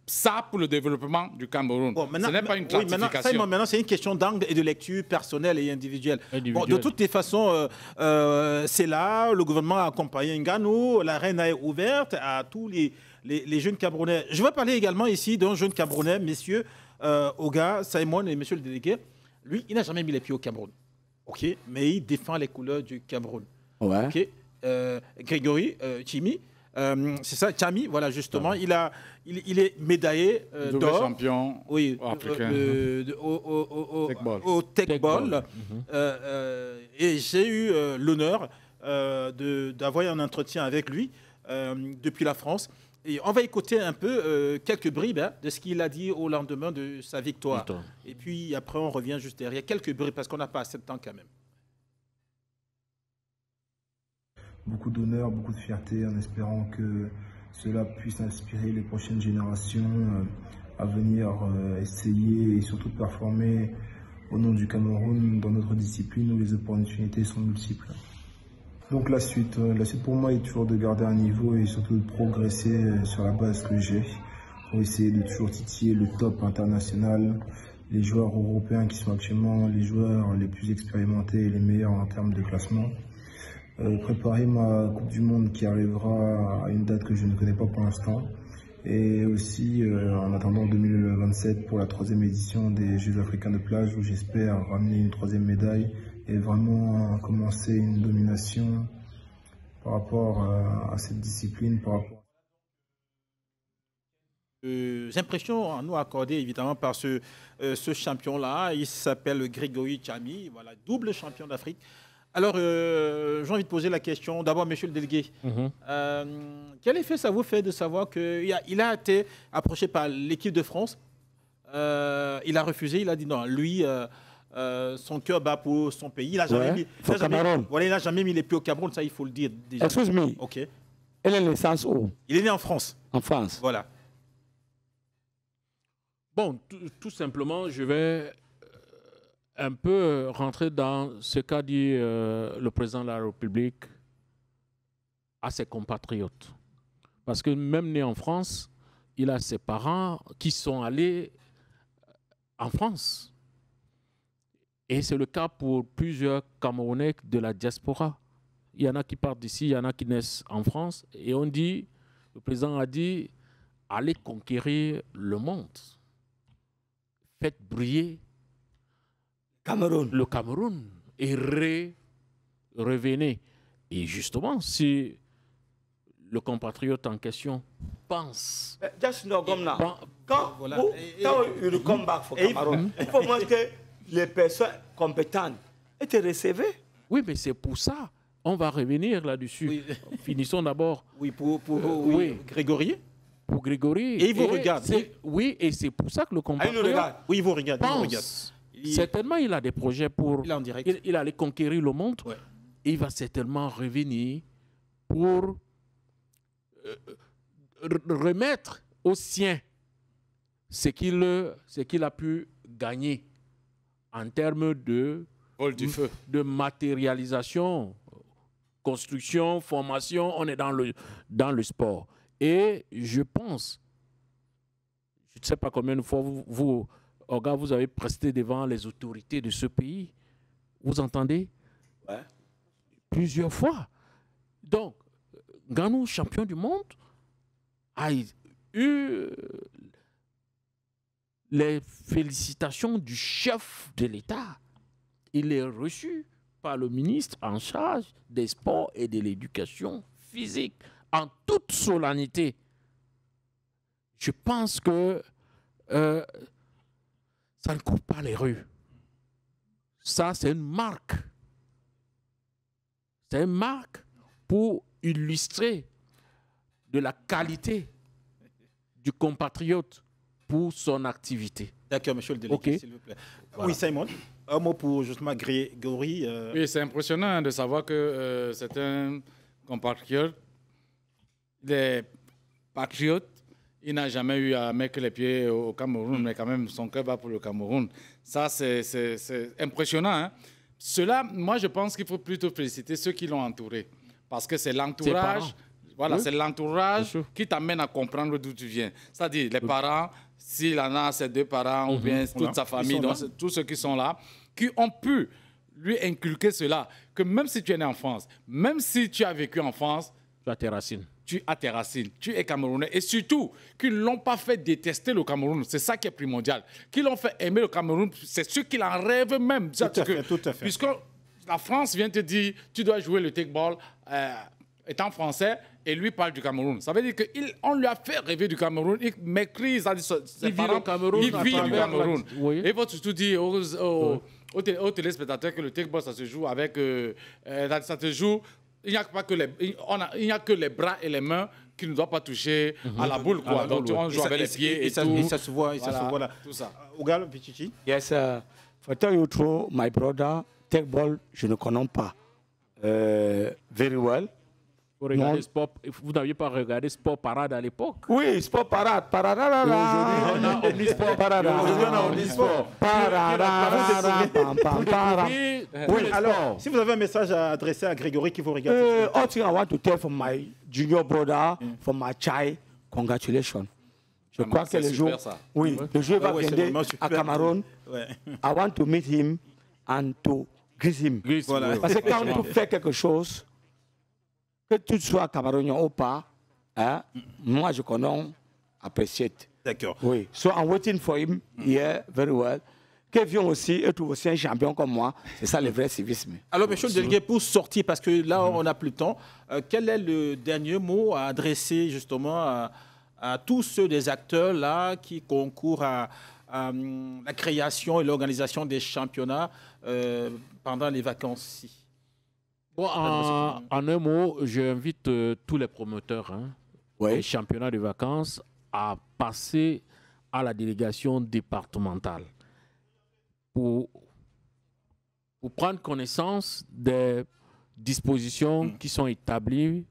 ça pour le développement du Cameroun. Bon, ce n'est pas une classification. Maintenant, c'est une question d'angle et de lecture personnelle et individuelle. Bon, de toutes les façons, c'est là, le gouvernement a accompagné Ngannou, l'arène est ouverte à tous les jeunes Camerounais. Je vais parler également ici d'un jeune Camerounais, messieurs Oga, Simon et monsieur le délégué. Lui, il n'a jamais mis les pieds au Cameroun. OK, mais il défend les couleurs du Cameroun. Ouais. OK, Grégory Tchimi, c'est ça, Tchami, voilà, justement, il est médaillé d'or. Champion africain. Au Tech Ball. Et j'ai eu l'honneur d'avoir un entretien avec lui depuis la France. Et on va écouter un peu quelques bribes de ce qu'il a dit au lendemain de sa victoire. Et puis après, on revient juste derrière. Quelques bribes, parce qu'on n'a pas assez de temps quand même. Beaucoup d'honneur, beaucoup de fierté, en espérant que cela puisse inspirer les prochaines générations à venir essayer et surtout performer au nom du Cameroun dans notre discipline où les opportunités sont multiples. Donc la suite pour moi est toujours de garder un niveau et surtout de progresser sur la base que j'ai pour essayer de toujours titiller le top international, les joueurs européens qui sont actuellement les joueurs les plus expérimentés et les meilleurs en termes de classement. Préparer ma Coupe du Monde qui arrivera à une date que je ne connais pas pour l'instant et aussi en attendant 2027 pour la 3e édition des Jeux africains de plage où j'espère ramener une 3e médaille et vraiment commencer une domination par rapport à cette discipline, par rapport impressions à nous accorder évidemment par ce champion-là. Il s'appelle Grégory Tchami, voilà, double champion d'Afrique. Alors, j'ai envie de poser la question, d'abord, monsieur le délégué. Quel effet ça vous fait de savoir qu'il a été approché par l'équipe de France? Il a refusé, il a dit non, lui, son cœur bat pour son pays. Il n'a jamais mis les pieds au Cameroun, ça il faut le dire déjà. Excuse-moi. Ok. Elle est naissance où? Il est né en France. En France. Voilà. Bon, tout simplement, je vais un peu rentrer dans ce qu'a dit le président de la République à ses compatriotes. Parce que même né en France, il a ses parents qui sont allés en France. Et c'est le cas pour plusieurs Camerounais de la diaspora. Il y en a qui partent d'ici, il y en a qui naissent en France. Et on dit, le président a dit, allez conquérir le monde. Faites briller le Cameroun et revenez. Et justement, si le compatriote en question pense... Just know, quand you come back for Cameroun, il faut montrer les personnes compétentes et te recevoir. Oui, mais c'est pour ça. On va revenir là-dessus. Oui. Finissons d'abord. Oui, pour Grégory. Pour Grégory. Et il vous regarde. Oui, et c'est pour ça que le compatriote oui, il vous regarde. Certainement, il a des projets pour... Il est en direct. Il allait conquérir le monde. Ouais. Et il va certainement revenir pour remettre aux siens ce qu'il a pu gagner en termes de matérialisation, construction, formation. On est dans le sport. Et je pense, je ne sais pas combien de fois vous avez presté devant les autorités de ce pays. Vous entendez? Ouais. Plusieurs fois. Donc, Nganou, champion du monde, a eu les félicitations du chef de l'État. Il est reçu par le ministre en charge des sports et de l'éducation physique en toute solennité. Je pense que ça ne court pas les rues. Ça, c'est une marque. C'est une marque pour illustrer de la qualité du compatriote pour son activité. D'accord, monsieur le délégué, s'il vous plaît. Voilà. Oui, Simon, un mot pour justement Grégory. Oui, c'est impressionnant de savoir que c'est un compatriote des patriotes. Il n'a jamais eu à mettre les pieds au Cameroun, mais quand même, son cœur bat pour le Cameroun. Ça, c'est impressionnant. Hein? Cela, moi, je pense qu'il faut plutôt féliciter ceux qui l'ont entouré. Parce que c'est l'entourage, voilà, oui. C'est l'entourage qui t'amène à comprendre d'où tu viens. C'est-à-dire, les parents, s'il en a ses deux parents, ou bien toute sa famille, donc, tous ceux qui sont là, qui ont pu lui inculquer cela, que même si tu es né en France, même si tu as vécu en France, tu as tes racines. Tu as tes racines, tu es Camerounais. Et surtout, qu'ils ne l'ont pas fait détester le Cameroun. C'est ça qui est primordial. Qu'ils l'ont fait aimer le Cameroun, c'est ce qu'ils en rêvent même. Tout à fait. Puisque la France vient te dire, tu dois jouer le take-ball étant français, et lui parle du Cameroun. Ça veut dire qu'on lui a fait rêver du Cameroun. Il maîtrise ses parents. Il vit du Cameroun. Oui. Et il faut surtout dire aux téléspectateurs que le take-ball, ça se joue avec... ça se joue... Il n'y a que les bras et les mains qui ne doivent pas toucher à la boule. Quoi. Donc, on joue avec les pieds et tout. Et ça se voit, là. Tout ça. Ougal, Pichichi? Yes, for tell you true, my brother, take ball, je ne connais pas very well. Vous n'aviez pas regardé Sport Parade à l'époque? Oui, Sport Parade. Aujourd'hui, on a Omnisport. Aujourd'hui, on a Omnisport. Oui, alors, si vous avez un message à adresser à Grégory qui vous regarde. All thing I want to tell from my junior brother, from my child, congratulations. Je crois que le jour, le jour va venir à Cameroun. I want to meet him and to greet him. Parce que quand on fait quelque chose, que tu sois camerounais ou pas, hein, moi je connais, apprécie. D'accord. Oui. So I'm waiting for him here very well. Kevin aussi est aussi un champion comme moi. C'est ça le vrai civisme. Alors, monsieur le délégué, pour sortir, parce que là, on n'a plus de temps, quel est le dernier mot à adresser justement à tous ceux des acteurs là qui concourent à la création et l'organisation des championnats pendant les vacances-ci? Bon, en un mot, j'invite tous les promoteurs des championnats de vacances à passer à la délégation départementale pour prendre connaissance des dispositions qui sont établies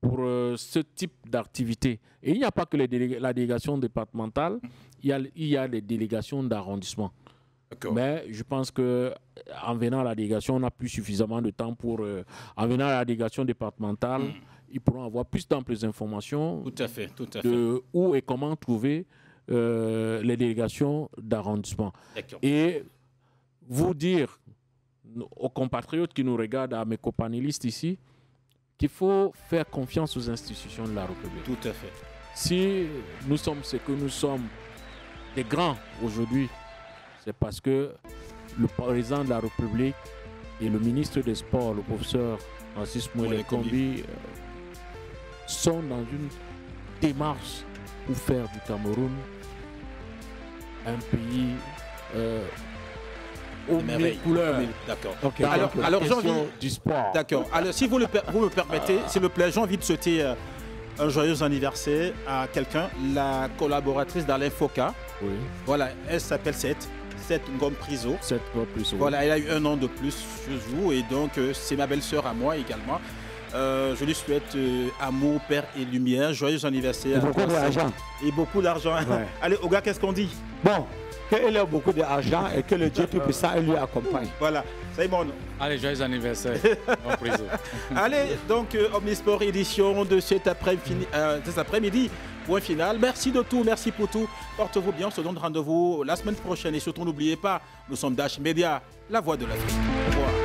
pour ce type d'activité. Et il n'y a pas que la délégation départementale, il y a les délégations d'arrondissement. Mais je pense qu'en venant à la délégation, on n'a plus suffisamment de temps pour... en venant à la délégation départementale, ils pourront avoir plus d'amples informations de où et comment trouver les délégations d'arrondissement. Et vous dire aux compatriotes qui nous regardent, à mes copanélistes ici, qu'il faut faire confiance aux institutions de la République. Tout à fait. Si nous sommes ce que nous sommes, des grands aujourd'hui, c'est parce que le président de la République et le ministre des Sports, le professeur Francis Mouele-Kombi, sont dans une démarche pour faire du Cameroun un pays aux mille couleurs. D'accord. Okay. Alors j'ai envie du sport. D'accord. Alors si vous me permettez, s'il vous plaît, j'ai envie de souhaiter un joyeux anniversaire à quelqu'un, la collaboratrice d'Alain Foka. Oui. Voilà, elle s'appelle Seth Ngom Priso. Voilà, elle a eu 1 an de plus ce jour et donc c'est ma belle-sœur à moi également. Je lui souhaite amour, paix et lumière. Joyeux anniversaire. Et beaucoup d'argent. Et beaucoup d'argent. Ouais. Allez, Oga, qu'est-ce qu'on dit? Bon, qu'elle ait beaucoup d'argent et que le Dieu Tout-Puissant lui accompagne. Voilà, Simon. Allez, joyeux anniversaire. Allez, donc Omnisport édition de cet après-midi. Point final. Merci de tout, merci pour tout. Portez-vous bien, on se donne rendez-vous la semaine prochaine. Et surtout, n'oubliez pas, nous sommes Dash Media, la voix de l'Afrique. Au revoir.